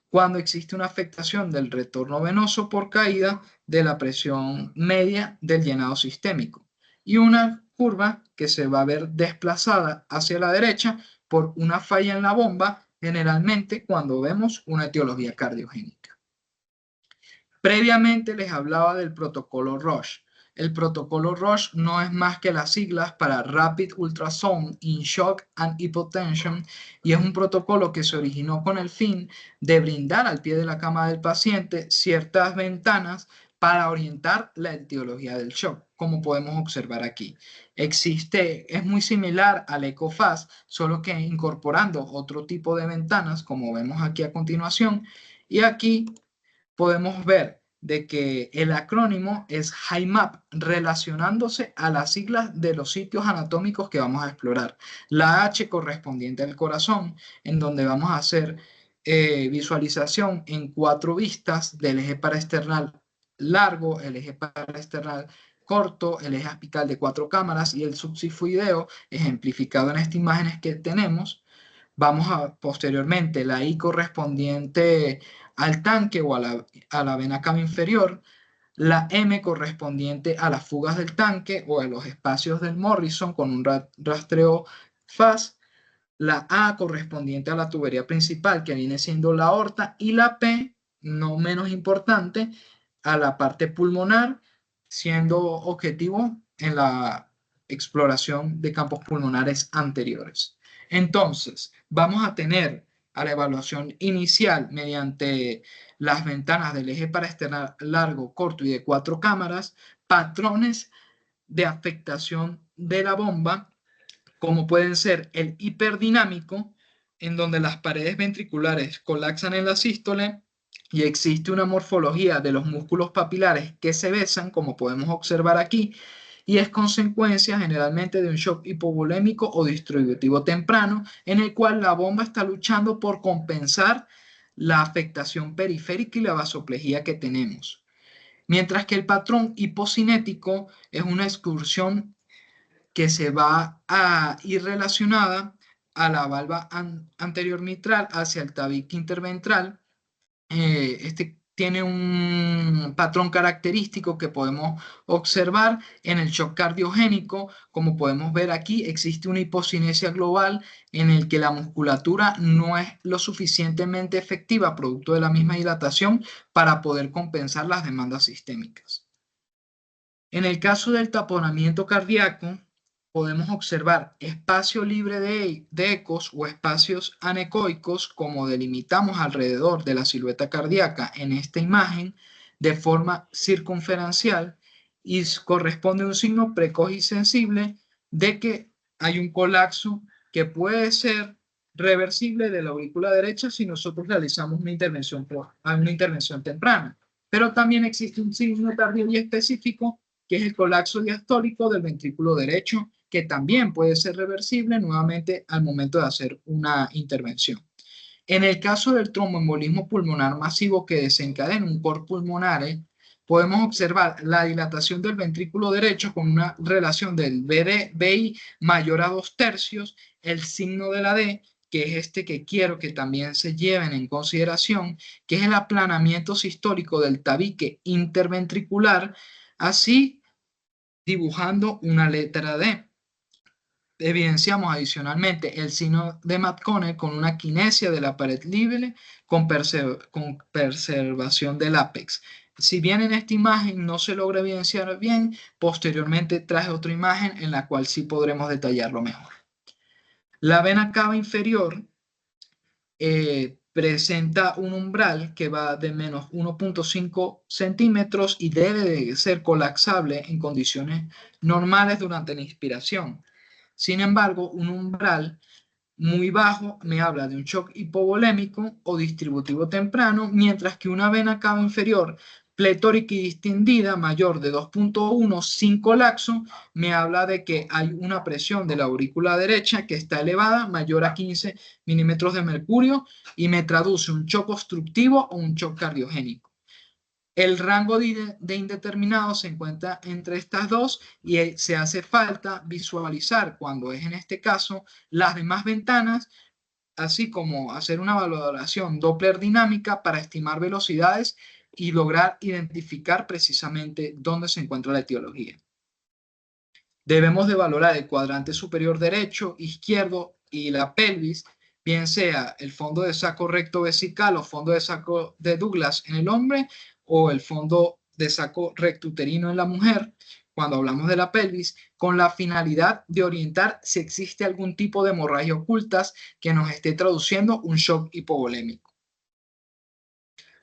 cuando existe una afectación del retorno venoso por caída de la presión media del llenado sistémico, y una curva que se va a ver desplazada hacia la derecha por una falla en la bomba, generalmente cuando vemos una etiología cardiogénica. Previamente les hablaba del protocolo Roche. El protocolo Roche no es más que las siglas para Rapid Ultrasound in Shock and Hypotension, y es un protocolo que se originó con el fin de brindar al pie de la cama del paciente ciertas ventanas para orientar la etiología del shock, como podemos observar aquí. Es muy similar al ECOFAST, solo que incorporando otro tipo de ventanas, como vemos aquí a continuación, y aquí podemos ver de que el acrónimo es HIMAP, relacionándose a las siglas de los sitios anatómicos que vamos a explorar. La H correspondiente al corazón, en donde vamos a hacer visualización en 4 vistas del eje paraesternal largo, el eje paraesternal corto, el eje apical de 4 cámaras y el subsifoideo, ejemplificado en estas imágenes que tenemos. Vamos a posteriormente la I correspondiente al tanque o a la vena cava inferior, la M correspondiente a las fugas del tanque o a los espacios del Morrison con un rastreo FAS, la A correspondiente a la tubería principal que viene siendo la aorta, y la P, no menos importante, a la parte pulmonar, siendo objetivo en la exploración de campos pulmonares anteriores. Entonces, vamos a tener a la evaluación inicial mediante las ventanas del eje paraesternal largo, corto y de 4 cámaras, patrones de afectación de la bomba, como pueden ser el hiperdinámico, en donde las paredes ventriculares colapsan en la sístole y existe una morfología de los músculos papilares que se besan, como podemos observar aquí, y es consecuencia generalmente de un shock hipovolémico o distributivo temprano, en el cual la bomba está luchando por compensar la afectación periférica y la vasoplejía que tenemos. Mientras que el patrón hipocinético es una excursión que se va a ir relacionada a la valva anterior mitral hacia el tabique interventral. Este tiene un patrón característico que podemos observar en el shock cardiogénico. Como podemos ver aquí, existe una hipocinesia global en el que la musculatura no es lo suficientemente efectiva, producto de la misma dilatación, para poder compensar las demandas sistémicas. En el caso del taponamiento cardíaco, podemos observar espacio libre de ecos o espacios anecoicos, como delimitamos alrededor de la silueta cardíaca en esta imagen, de forma circunferencial, y corresponde a un signo precoz y sensible de que hay un colapso que puede ser reversible de la aurícula derecha si nosotros realizamos una intervención temprana. Pero también existe un signo tardío y específico, que es el colapso diastólico del ventrículo derecho, que también puede ser reversible nuevamente al momento de hacer una intervención. En el caso del tromboembolismo pulmonar masivo que desencadena un cor pulmonare, podemos observar la dilatación del ventrículo derecho con una relación del BI mayor a 2/3, el signo de la D, que es este que quiero que también se lleven en consideración, que es el aplanamiento sistólico del tabique interventricular, así dibujando una letra D. Evidenciamos adicionalmente el signo de McConnell con una quinesia de la pared libre con preservación del ápex. Si bien en esta imagen no se logra evidenciar bien, posteriormente traje otra imagen en la cual sí podremos detallarlo mejor. La vena cava inferior presenta un umbral que va de menos 1,5 centímetros y debe de ser colapsable en condiciones normales durante la inspiración. Sin embargo, un umbral muy bajo me habla de un shock hipovolémico o distributivo temprano, mientras que una vena cava inferior pletórica y distendida mayor de 2,1 sin colapso me habla de que hay una presión de la aurícula derecha que está elevada, mayor a 15 milímetros de mercurio, y me traduce un shock obstructivo o un shock cardiogénico. El rango de indeterminado se encuentra entre estas dos y se hace falta visualizar cuando es en este caso las demás ventanas, así como hacer una valoración Doppler dinámica para estimar velocidades y lograr identificar precisamente dónde se encuentra la etiología. Debemos de valorar el cuadrante superior derecho, izquierdo y la pelvis, bien sea el fondo de saco recto vesical o fondo de saco de Douglas en el hombre o el fondo de saco recto uterino en la mujer, cuando hablamos de la pelvis, con la finalidad de orientar si existe algún tipo de hemorragia ocultas que nos esté traduciendo un shock hipovolémico.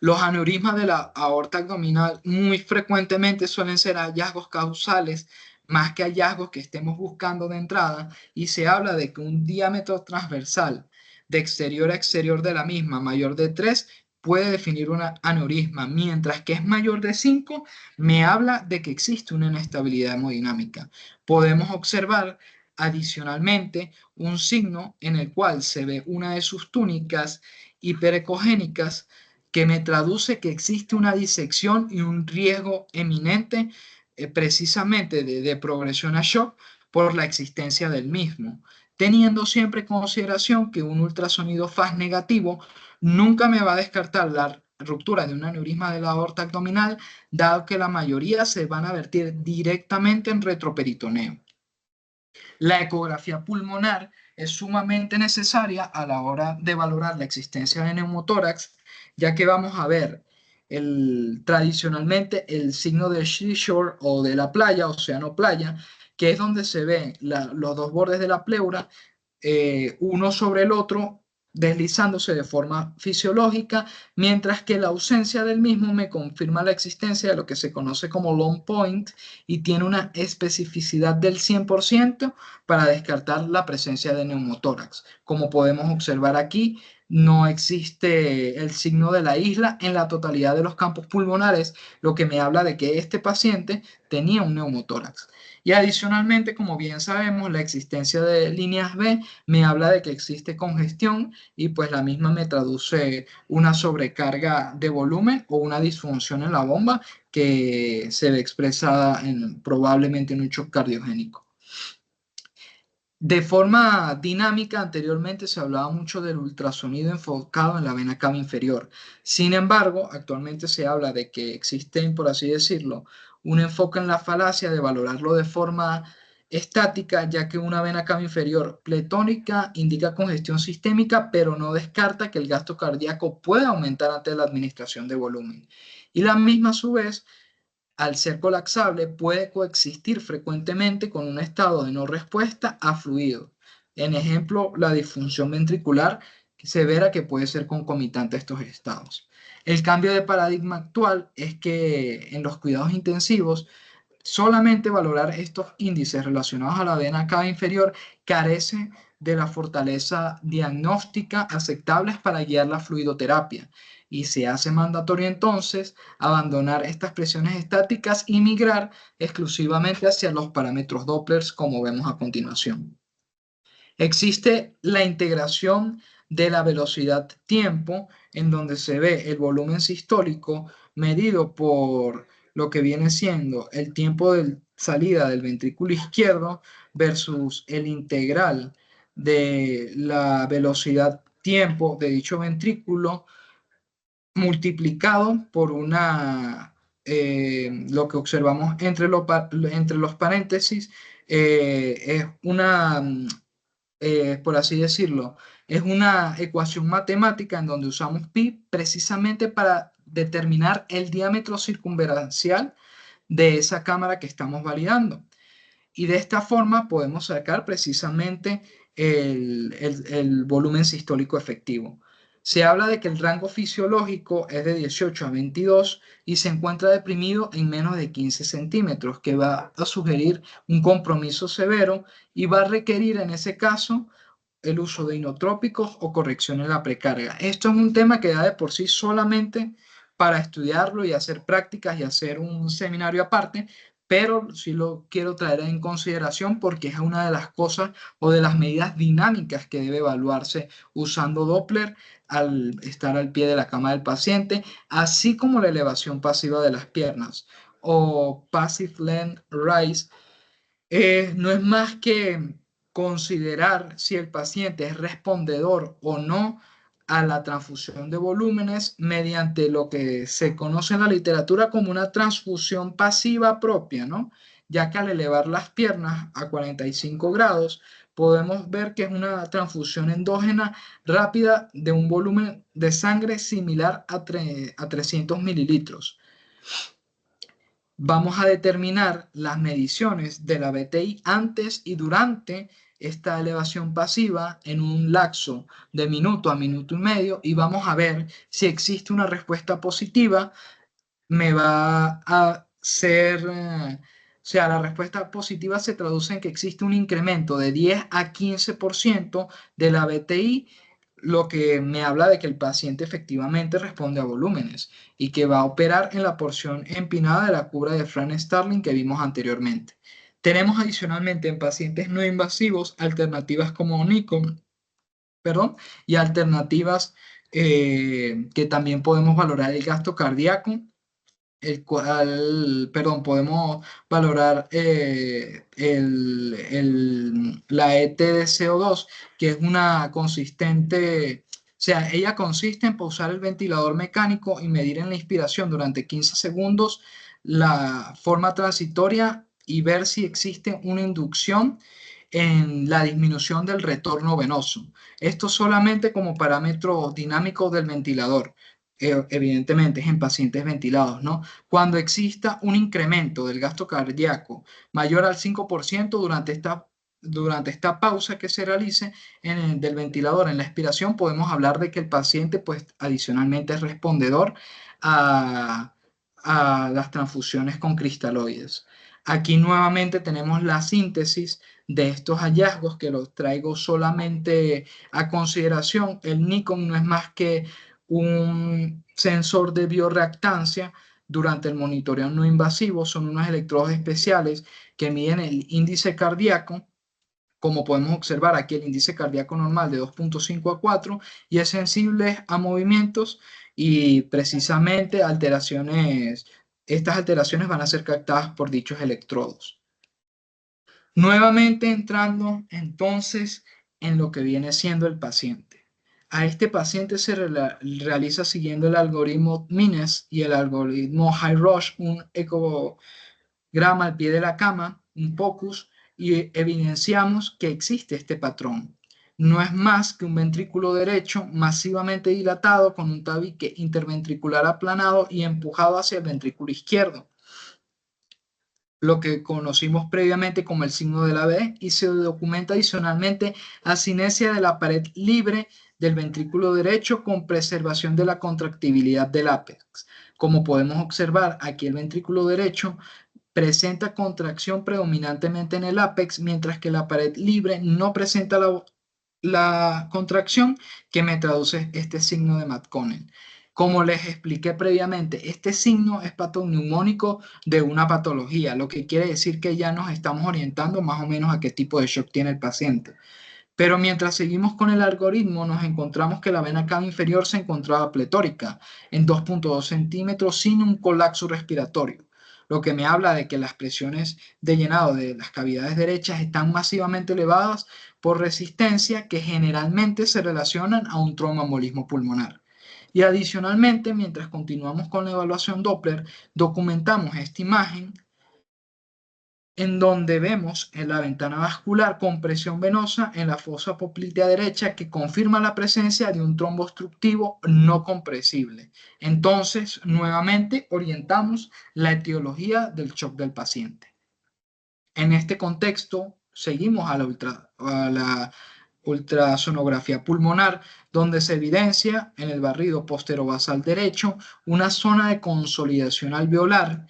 Los aneurismas de la aorta abdominal muy frecuentemente suelen ser hallazgos causales más que hallazgos que estemos buscando de entrada, y se habla de que un diámetro transversal de exterior a exterior de la misma mayor de 3 puede definir un aneurisma, mientras que es mayor de 5 me habla de que existe una inestabilidad hemodinámica. Podemos observar adicionalmente un signo en el cual se ve una de sus túnicas hiperecogénicas que me traduce que existe una disección y un riesgo eminente precisamente de progresión a shock por la existencia del mismo, teniendo siempre en consideración que un ultrasonido faz negativo nunca me va a descartar la ruptura de un aneurisma de la aorta abdominal, dado que la mayoría se van a vertir directamente en retroperitoneo. La ecografía pulmonar es sumamente necesaria a la hora de valorar la existencia de neumotórax, ya que vamos a ver tradicionalmente el signo de seashore o de la playa, océano-playa, que es donde se ven los dos bordes de la pleura, uno sobre el otro, deslizándose de forma fisiológica, mientras que la ausencia del mismo me confirma la existencia de lo que se conoce como long point y tiene una especificidad del 100% para descartar la presencia de neumotórax. Como podemos observar aquí, no existe el signo de la isla en la totalidad de los campos pulmonares, lo que me habla de que este paciente tenía un neumotórax. Y adicionalmente, como bien sabemos, la existencia de líneas B me habla de que existe congestión y pues la misma me traduce una sobrecarga de volumen o una disfunción en la bomba que se ve expresada probablemente en un shock cardiogénico. De forma dinámica, anteriormente se hablaba mucho del ultrasonido enfocado en la vena cava inferior. Sin embargo, actualmente se habla de que existen, por así decirlo, un enfoque en la falacia de valorarlo de forma estática, ya que una vena cava inferior pletónica indica congestión sistémica, pero no descarta que el gasto cardíaco pueda aumentar ante la administración de volumen. Y la misma, a su vez, al ser colapsable, puede coexistir frecuentemente con un estado de no respuesta a fluido. En ejemplo, la disfunción ventricular severa que puede ser concomitante a estos estados. El cambio de paradigma actual es que en los cuidados intensivos, solamente valorar estos índices relacionados a la vena cava inferior carece de la fortaleza diagnóstica aceptables para guiar la fluidoterapia, y se hace mandatorio entonces abandonar estas presiones estáticas y migrar exclusivamente hacia los parámetros Doppler, como vemos a continuación. Existe la integración de la velocidad-tiempo, en donde se ve el volumen sistólico medido por lo que viene siendo el tiempo de salida del ventrículo izquierdo versus el integral de la velocidad tiempo de dicho ventrículo multiplicado por lo que observamos entre los paréntesis, es por así decirlo, es una ecuación matemática en donde usamos pi precisamente para determinar el diámetro circunferencial de esa cámara que estamos validando. Y de esta forma podemos sacar precisamente el volumen sistólico efectivo. Se habla de que el rango fisiológico es de 18 a 22 y se encuentra deprimido en menos de 15 centímetros, que va a sugerir un compromiso severo y va a requerir en ese caso el uso de inotrópicos o corrección en la precarga. Esto es un tema que da de por sí solamente para estudiarlo y hacer prácticas y hacer un seminario aparte, pero sí lo quiero traer en consideración porque es una de las cosas o de las medidas dinámicas que debe evaluarse usando Doppler al estar al pie de la cama del paciente, así como la elevación pasiva de las piernas o passive leg raise. No es más que considerar si el paciente es respondedor o no a la transfusión de volúmenes mediante lo que se conoce en la literatura como una transfusión pasiva propia, ¿no? Ya que al elevar las piernas a 45 grados, podemos ver que es una transfusión endógena rápida de un volumen de sangre similar a 300 mililitros. Vamos a determinar las mediciones de la BTI antes y durante esta elevación pasiva en un lapso de minuto a minuto y medio y vamos a ver si existe una respuesta positiva. Me va a ser, o sea, la respuesta positiva se traduce en que existe un incremento de 10 a 15% de la BTI, lo que me habla de que el paciente efectivamente responde a volúmenes y que va a operar en la porción empinada de la curva de Fran Starling que vimos anteriormente. Tenemos adicionalmente en pacientes no invasivos alternativas como Nikon, perdón, y alternativas que también podemos valorar el gasto cardíaco, el cual, perdón, podemos valorar la ET de CO2, que es una consistente, o sea, ella consiste en pausar el ventilador mecánico y medir en la inspiración durante 15 segundos la forma transitoria y ver si existe una inducción en la disminución del retorno venoso. Esto solamente como parámetro dinámico del ventilador. Evidentemente es en pacientes ventilados, ¿no? Cuando exista un incremento del gasto cardíaco mayor al 5% durante esta pausa que se realice del ventilador en la expiración, podemos hablar de que el paciente, pues, adicionalmente es respondedor a, a las transfusiones con cristaloides. Aquí nuevamente tenemos la síntesis de estos hallazgos que los traigo solamente a consideración. El Nikon no es más que un sensor de bioreactancia durante el monitoreo no invasivo. Son unos electrodos especiales que miden el índice cardíaco. Como podemos observar aquí, el índice cardíaco normal de 2.5 a 4 y es sensible a movimientos y precisamente estas alteraciones van a ser captadas por dichos electrodos. Nuevamente entrando entonces en lo que viene siendo el paciente. A este paciente se realiza siguiendo el algoritmo MINES y el algoritmo HighRush, un ecograma al pie de la cama, un POCUS, y evidenciamos que existe este patrón. No es más que un ventrículo derecho masivamente dilatado con un tabique interventricular aplanado y empujado hacia el ventrículo izquierdo, lo que conocimos previamente como el signo de la B, y se documenta adicionalmente asinesia de la pared libre del ventrículo derecho con preservación de la contractibilidad del ápex. Como podemos observar, aquí el ventrículo derecho presenta contracción predominantemente en el ápex, mientras que la pared libre no presenta la contracción que me traduce este signo de McConnell. Como les expliqué previamente, este signo es patognomónico de una patología, lo que quiere decir que ya nos estamos orientando más o menos a qué tipo de shock tiene el paciente. Pero mientras seguimos con el algoritmo, nos encontramos que la vena cava inferior se encontraba pletórica en 2.2 centímetros sin un colapso respiratorio. lo que me habla de que las presiones de llenado de las cavidades derechas están masivamente elevadas por resistencia que generalmente se relacionan a un tromboembolismo pulmonar. Y adicionalmente, mientras continuamos con la evaluación Doppler, documentamos esta imagen en donde vemos en la ventana vascular compresión venosa en la fosa poplitea derecha que confirma la presencia de un trombo obstructivo no compresible. Entonces, nuevamente orientamos la etiología del shock del paciente. En este contexto, seguimos a la ultrasonografía pulmonar, donde se evidencia en el barrido posterobasal derecho una zona de consolidación alveolar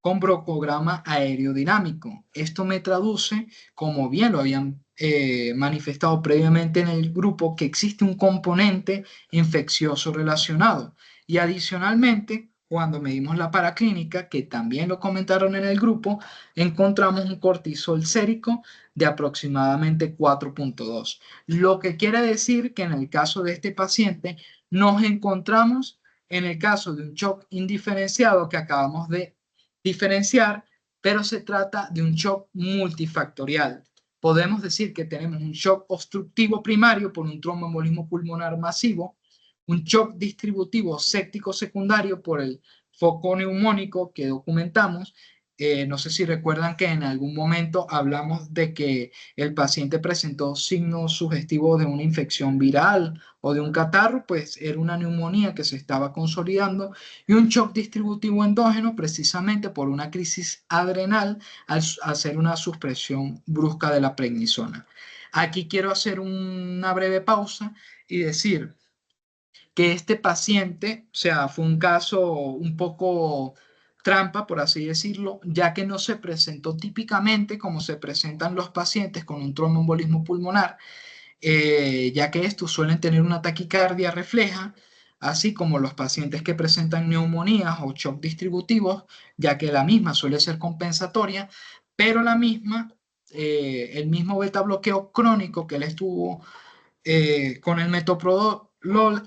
con broncograma aerodinámico. Esto me traduce, como bien lo habían manifestado previamente en el grupo, que existe un componente infeccioso relacionado. Y adicionalmente, cuando medimos la paraclínica, que también lo comentaron en el grupo, encontramos un cortisol sérico de aproximadamente 4.2, lo que quiere decir que en el caso de este paciente nos encontramos en el caso de un shock indiferenciado que acabamos de diferenciar, pero se trata de un shock multifactorial. Podemos decir que tenemos un shock obstructivo primario por un tromboembolismo pulmonar masivo, un shock distributivo séptico secundario por el foco neumónico que documentamos. No sé si recuerdan que en algún momento hablamos de que el paciente presentó signos sugestivos de una infección viral o de un catarro, pues era una neumonía que se estaba consolidando y un shock distributivo endógeno precisamente por una crisis adrenal al hacer una supresión brusca de la prednisona. Aquí quiero hacer una breve pausa y decir que este paciente, o sea, fue un caso un poco trampa, por así decirlo, ya que no se presentó típicamente como se presentan los pacientes con un tromboembolismo pulmonar, ya que estos suelen tener una taquicardia refleja, así como los pacientes que presentan neumonías o shock distributivos, ya que la misma suele ser compensatoria, pero la misma, el mismo beta bloqueo crónico que él estuvo con el metoprolol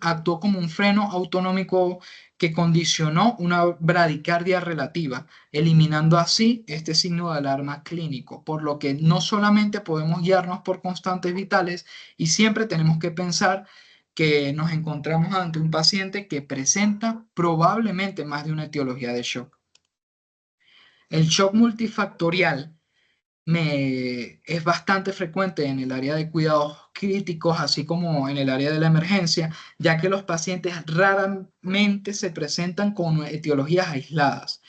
actuó como un freno autonómico que condicionó una bradicardia relativa, eliminando así este signo de alarma clínico, por lo que no solamente podemos guiarnos por constantes vitales y siempre tenemos que pensar que nos encontramos ante un paciente que presenta probablemente más de una etiología de shock. El shock multifactorial es bastante frecuente en el área de cuidados críticos, así como en el área de la emergencia, ya que los pacientes raramente se presentan con etiologías aisladas.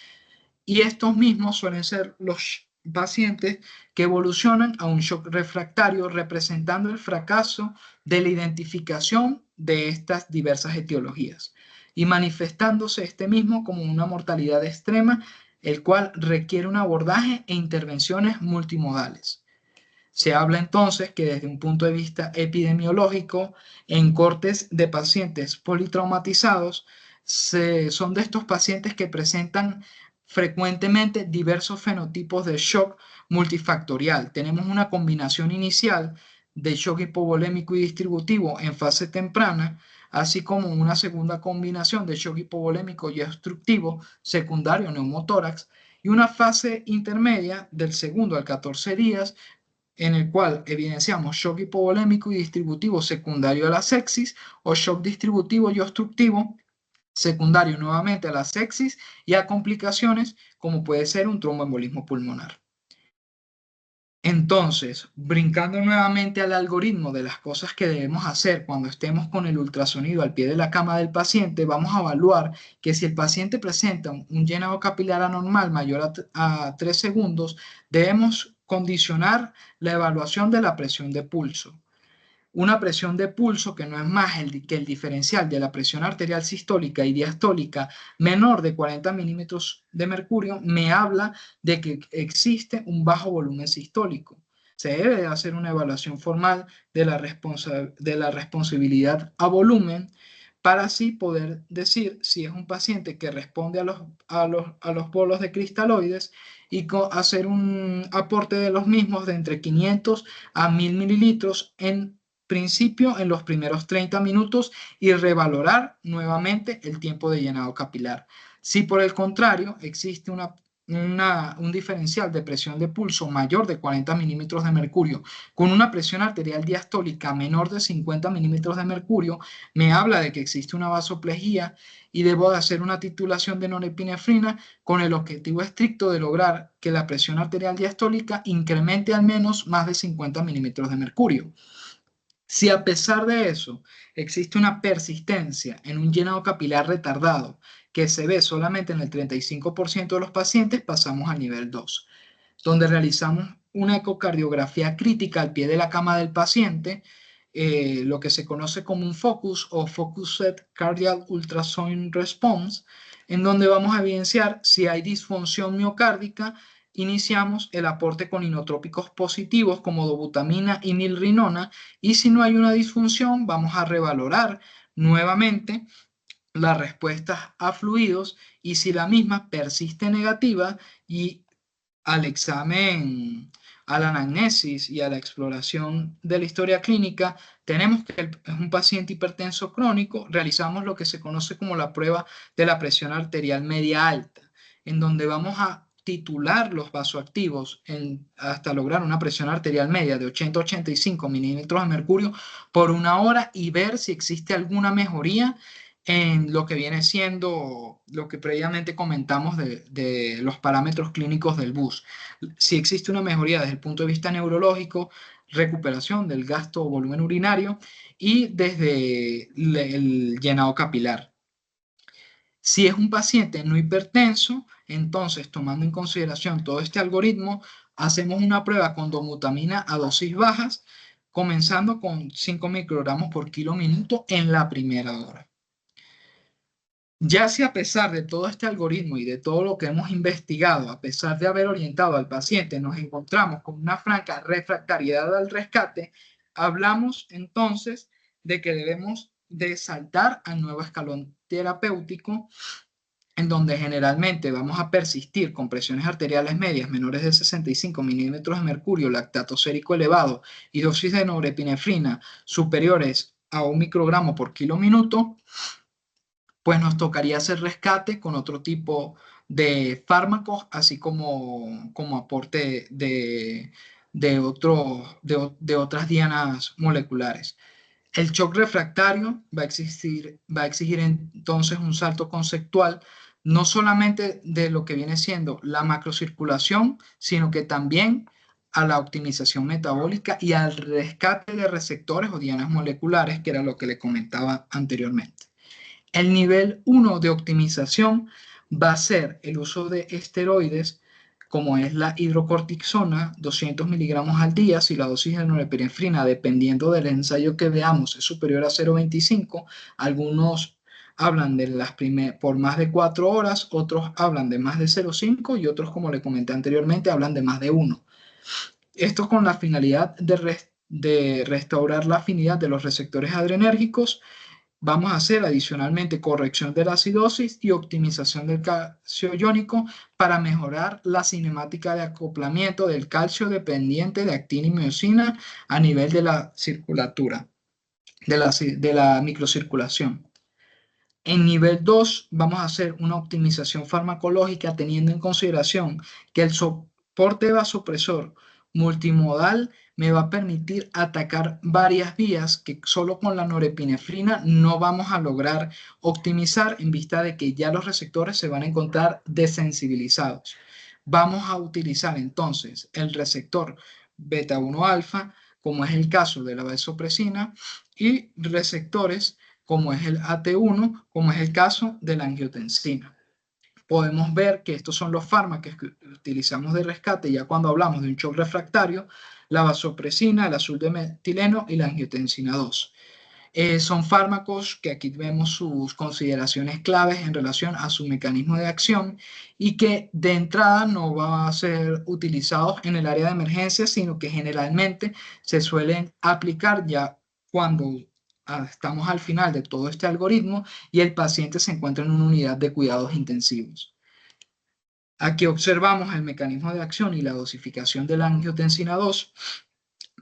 Y estos mismos suelen ser los pacientes que evolucionan a un shock refractario, representando el fracaso de la identificación de estas diversas etiologías y manifestándose este mismo como una mortalidad extrema, el cual requiere un abordaje e intervenciones multimodales. Se habla entonces que desde un punto de vista epidemiológico, en cortes de pacientes politraumatizados, son de estos pacientes que presentan frecuentemente diversos fenotipos de shock multifactorial. Tenemos una combinación inicial de shock hipovolémico y distributivo en fase temprana, así como una segunda combinación de shock hipovolémico y obstructivo secundario neumotórax, y una fase intermedia del segundo al 14 días en el cual evidenciamos shock hipovolémico y distributivo secundario a la sepsis o shock distributivo y obstructivo secundario nuevamente a la sepsis y a complicaciones como puede ser un tromboembolismo pulmonar. Entonces, brincando nuevamente al algoritmo de las cosas que debemos hacer cuando estemos con el ultrasonido al pie de la cama del paciente, vamos a evaluar que si el paciente presenta un llenado capilar anormal mayor a 3 segundos, debemos condicionar la evaluación de la presión de pulso. Una presión de pulso que no es más que el diferencial de la presión arterial sistólica y diastólica menor de 40 milímetros de mercurio me habla de que existe un bajo volumen sistólico. Se debe hacer una evaluación formal de la responsabilidad a volumen para así poder decir si es un paciente que responde a los bolos de cristaloides y hacer un aporte de los mismos de entre 500 a 1000 mililitros en principio en los primeros 30 minutos y revalorar nuevamente el tiempo de llenado capilar. Si por el contrario existe un diferencial de presión de pulso mayor de 40 milímetros de mercurio con una presión arterial diastólica menor de 50 milímetros de mercurio, me habla de que existe una vasoplejía y debo de hacer una titulación de norepinefrina con el objetivo estricto de lograr que la presión arterial diastólica incremente al menos más de 50 milímetros de mercurio. Si a pesar de eso existe una persistencia en un llenado capilar retardado que se ve solamente en el 35% de los pacientes, pasamos al nivel 2, donde realizamos una ecocardiografía crítica al pie de la cama del paciente, lo que se conoce como un focus o Focused Cardiac Ultrasound Response, en donde vamos a evidenciar si hay disfunción miocárdica. Iniciamos el aporte con inotrópicos positivos como dobutamina y milrinona, y si no hay una disfunción, vamos a revalorar nuevamente las respuestas a fluidos, y si la misma persiste negativa y al examen, a la anamnesis y a la exploración de la historia clínica, tenemos que es un paciente hipertenso crónico, realizamos lo que se conoce como la prueba de la presión arterial media alta, en donde vamos a titular los vasoactivos hasta lograr una presión arterial media de 80-85 milímetros de mercurio por una hora y ver si existe alguna mejoría en lo que viene siendo lo que previamente comentamos de los parámetros clínicos del bus. Si existe una mejoría desde el punto de vista neurológico, recuperación del gasto o volumen urinario y desde el llenado capilar. Si es un paciente no hipertenso, entonces tomando en consideración todo este algoritmo, hacemos una prueba con dobutamina a dosis bajas, comenzando con 5 microgramos por kilo minuto en la primera hora. Ya si a pesar de todo este algoritmo y de todo lo que hemos investigado, a pesar de haber orientado al paciente, nos encontramos con una franca refractariedad al rescate, hablamos entonces de que debemos de saltar al nuevo escalón terapéutico, en donde generalmente vamos a persistir con presiones arteriales medias menores de 65 milímetros de mercurio, lactato sérico elevado y dosis de norepinefrina superiores a 1 microgramo por kilo minuto, pues nos tocaría hacer rescate con otro tipo de fármacos, así como aporte de otras dianas moleculares. El shock refractario va a exigir entonces un salto conceptual, no solamente de lo que viene siendo la macrocirculación, sino que también a la optimización metabólica y al rescate de receptores o dianas moleculares, que era lo que le comentaba anteriormente. El nivel 1 de optimización va a ser el uso de esteroides, como es la hidrocortisona, 200 miligramos al día, si la dosis de norepinefrina, dependiendo del ensayo que veamos, es superior a 0,25. Algunos hablan de por más de 4 horas, otros hablan de más de 0,5 y otros, como le comenté anteriormente, hablan de más de 1. Esto con la finalidad de restaurar la afinidad de los receptores adrenérgicos. Vamos a hacer adicionalmente corrección de la acidosis y optimización del calcio iónico para mejorar la cinemática de acoplamiento del calcio dependiente de actina y miosina a nivel de la circulatura, de la microcirculación. En nivel 2 vamos a hacer una optimización farmacológica teniendo en consideración que el soporte vasopresor multimodal me va a permitir atacar varias vías que solo con la norepinefrina no vamos a lograr optimizar en vista de que ya los receptores se van a encontrar desensibilizados. Vamos a utilizar entonces el receptor beta 1 alfa, como es el caso de la vasopresina, y receptores como es el AT1, como es el caso de la angiotensina. Podemos ver que estos son los fármacos que utilizamos de rescate ya cuando hablamos de un shock refractario: la vasopresina, el azul de metileno y la angiotensina 2. Son fármacos que aquí vemos sus consideraciones claves en relación a su mecanismo de acción y que de entrada no van a ser utilizados en el área de emergencia, sino que generalmente se suelen aplicar ya cuando estamos al final de todo este algoritmo y el paciente se encuentra en una unidad de cuidados intensivos. Aquí observamos el mecanismo de acción y la dosificación de la angiotensina 2,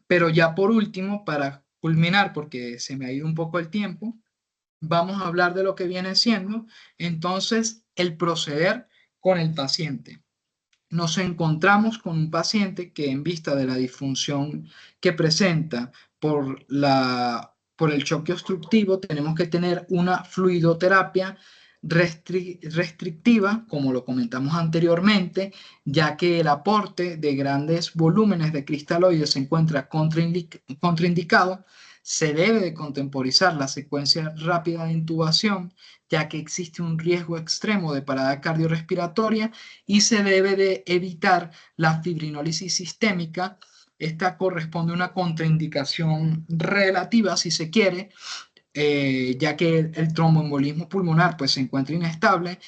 pero ya por último, para culminar, porque se me ha ido un poco el tiempo, vamos a hablar de lo que viene siendo entonces el proceder con el paciente. nos encontramos con un paciente que en vista de la disfunción que presenta por el choque obstructivo, tenemos que tener una fluidoterapia restrictiva, como lo comentamos anteriormente, ya que el aporte de grandes volúmenes de cristaloides se encuentra contraindicado. Se debe de contemporizar la secuencia rápida de intubación, ya que existe un riesgo extremo de parada cardiorrespiratoria y se debe de evitar la fibrinólisis sistémica. Esta corresponde a una contraindicación relativa, si se quiere, ya que el tromboembolismo pulmonar pues, se encuentra inestable,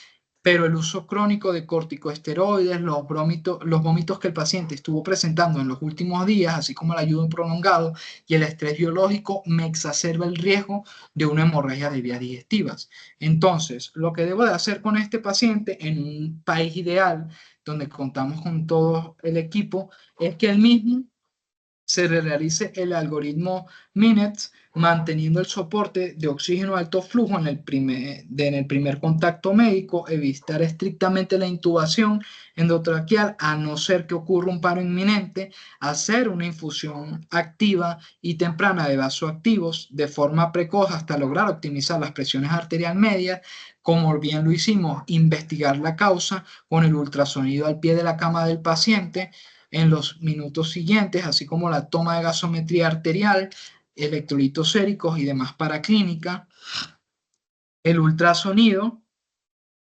pero el uso crónico de corticosteroides, los vómitos que el paciente estuvo presentando en los últimos días, así como el ayuno prolongado y el estrés biológico, me exacerba el riesgo de una hemorragia de vías digestivas. Entonces, lo que debo de hacer con este paciente en un país ideal, donde contamos con todo el equipo, es que el mismo se realice el algoritmo MINETS, manteniendo el soporte de oxígeno alto flujo en el primer contacto médico, evitar estrictamente la intubación endotraqueal a no ser que ocurra un paro inminente, hacer una infusión activa y temprana de vasoactivos de forma precoz hasta lograr optimizar las presiones arterial medias, como bien lo hicimos, investigar la causa con el ultrasonido al pie de la cama del paciente en los minutos siguientes, así como la toma de gasometría arterial, electrolitos séricos y demás paraclínica, el ultrasonido,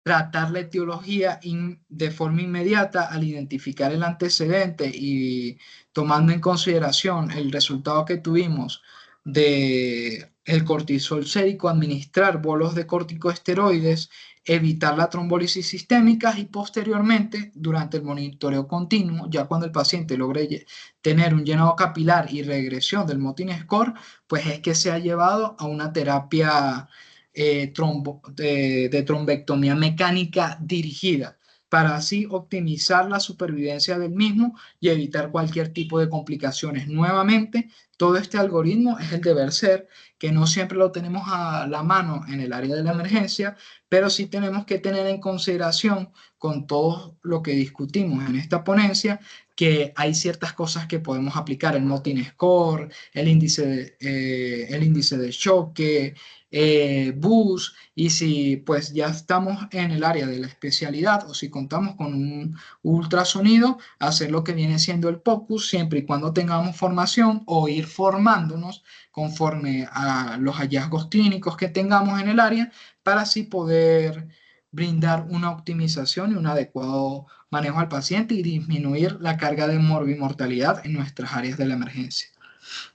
tratar la etiología de forma inmediata al identificar el antecedente y tomando en consideración el resultado que tuvimos de el cortisol sérico, administrar bolos de corticosteroides, evitar la trombólisis sistémica y posteriormente, durante el monitoreo continuo, ya cuando el paciente logre tener un llenado capilar y regresión del Motin score, pues es que se ha llevado a una terapia de trombectomía mecánica dirigida para así optimizar la supervivencia del mismo y evitar cualquier tipo de complicaciones. Nuevamente, todo este algoritmo es el deber ser, que no siempre lo tenemos a la mano en el área de la emergencia, pero sí tenemos que tener en consideración con todo lo que discutimos en esta ponencia, que hay ciertas cosas que podemos aplicar, el Motin Score, el índice de choque, bus, y si pues ya estamos en el área de la especialidad o si contamos con un ultrasonido, hacer lo que viene siendo el POCUS siempre y cuando tengamos formación o ir formándonos conforme a los hallazgos clínicos que tengamos en el área para así poder brindar una optimización y un adecuado manejo al paciente y disminuir la carga de morbimortalidad en nuestras áreas de la emergencia.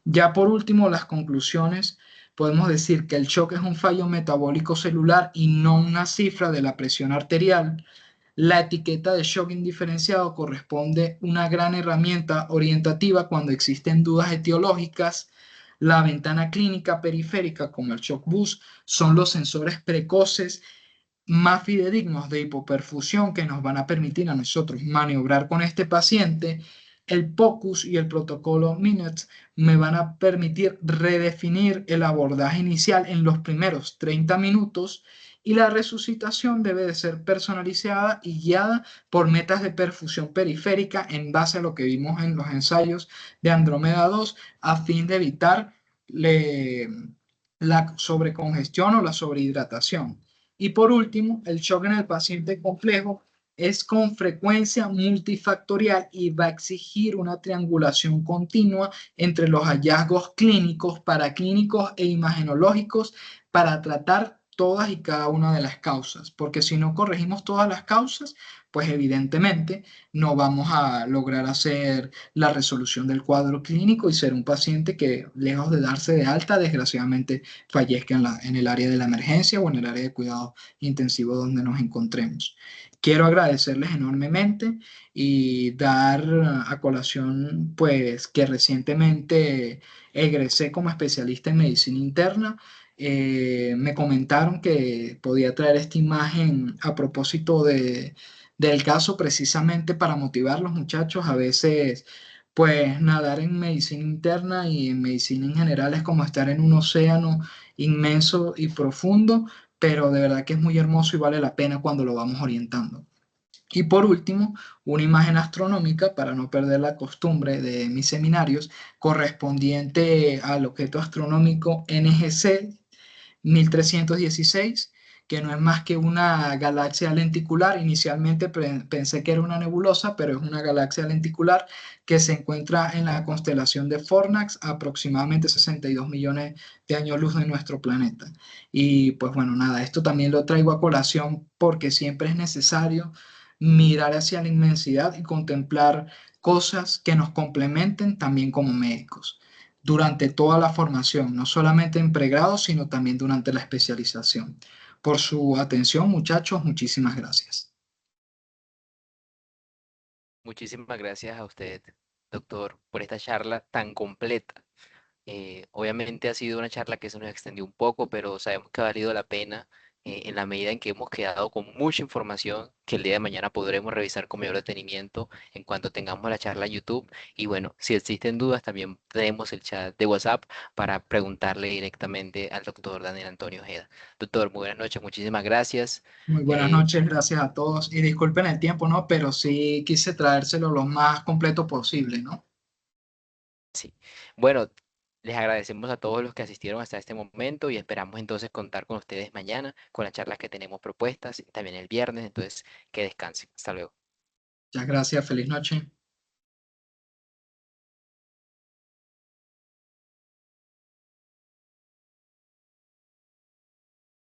Ya por último, las conclusiones. Podemos decir que el shock es un fallo metabólico celular y no una cifra de la presión arterial. La etiqueta de shock indiferenciado corresponde a una gran herramienta orientativa cuando existen dudas etiológicas. La ventana clínica periférica, como el shock bus, son los sensores precoces más fidedignos de hipoperfusión que nos van a permitir a nosotros maniobrar con este paciente. El POCUS y el protocolo MINUTE me van a permitir redefinir el abordaje inicial en los primeros 30 minutos y la resucitación debe de ser personalizada y guiada por metas de perfusión periférica en base a lo que vimos en los ensayos de Andrómeda 2 a fin de evitar la sobrecongestión o la sobrehidratación. Y por último, el shock en el paciente complejo es con frecuencia multifactorial y va a exigir una triangulación continua entre los hallazgos clínicos, paraclínicos e imagenológicos para tratar todas y cada una de las causas, porque si no corregimos todas las causas, pues evidentemente no vamos a lograr hacer la resolución del cuadro clínico y ser un paciente que, lejos de darse de alta, desgraciadamente fallezca en el área de la emergencia o en el área de cuidado intensivo donde nos encontremos. Quiero agradecerles enormemente y dar a colación, pues, que recientemente egresé como especialista en medicina interna. Me comentaron que podía traer esta imagen a propósito del caso precisamente para motivar a los muchachos. A veces, pues, nadar en medicina interna y en medicina en general es como estar en un océano inmenso y profundo, pero de verdad que es muy hermoso y vale la pena cuando lo vamos orientando. Y por último, una imagen astronómica para no perder la costumbre de mis seminarios correspondiente al objeto astronómico NGC 1316, que no es más que una galaxia lenticular. Inicialmente pensé que era una nebulosa, pero es una galaxia lenticular que se encuentra en la constelación de Fornax, a aproximadamente 62 millones de años luz de nuestro planeta. Y pues bueno, nada, esto también lo traigo a colación porque siempre es necesario mirar hacia la inmensidad y contemplar cosas que nos complementen también como médicos durante toda la formación, no solamente en pregrado, sino también durante la especialización. Por su atención, muchachos, muchísimas gracias. Muchísimas gracias a usted, doctor, por esta charla tan completa. Obviamente ha sido una charla que se nos extendió un poco, pero sabemos que ha valido la pena en la medida en que hemos quedado con mucha información que el día de mañana podremos revisar con mayor detenimiento en cuanto tengamos la charla en YouTube. Y bueno, si existen dudas, también tenemos el chat de WhatsApp para preguntarle directamente al doctor Daniel Antonio Ojeda. Doctor, muy buenas noches, muchísimas gracias. Muy buenas Eh, noches, gracias a todos y disculpen el tiempo, ¿no? Pero sí quise traérselo lo más completo posible, ¿no? sí, bueno, les agradecemos a todos los que asistieron hasta este momento y esperamos entonces contar con ustedes mañana con las charlas que tenemos propuestas y también el viernes, entonces que descansen. Hasta luego. Muchas gracias, feliz noche.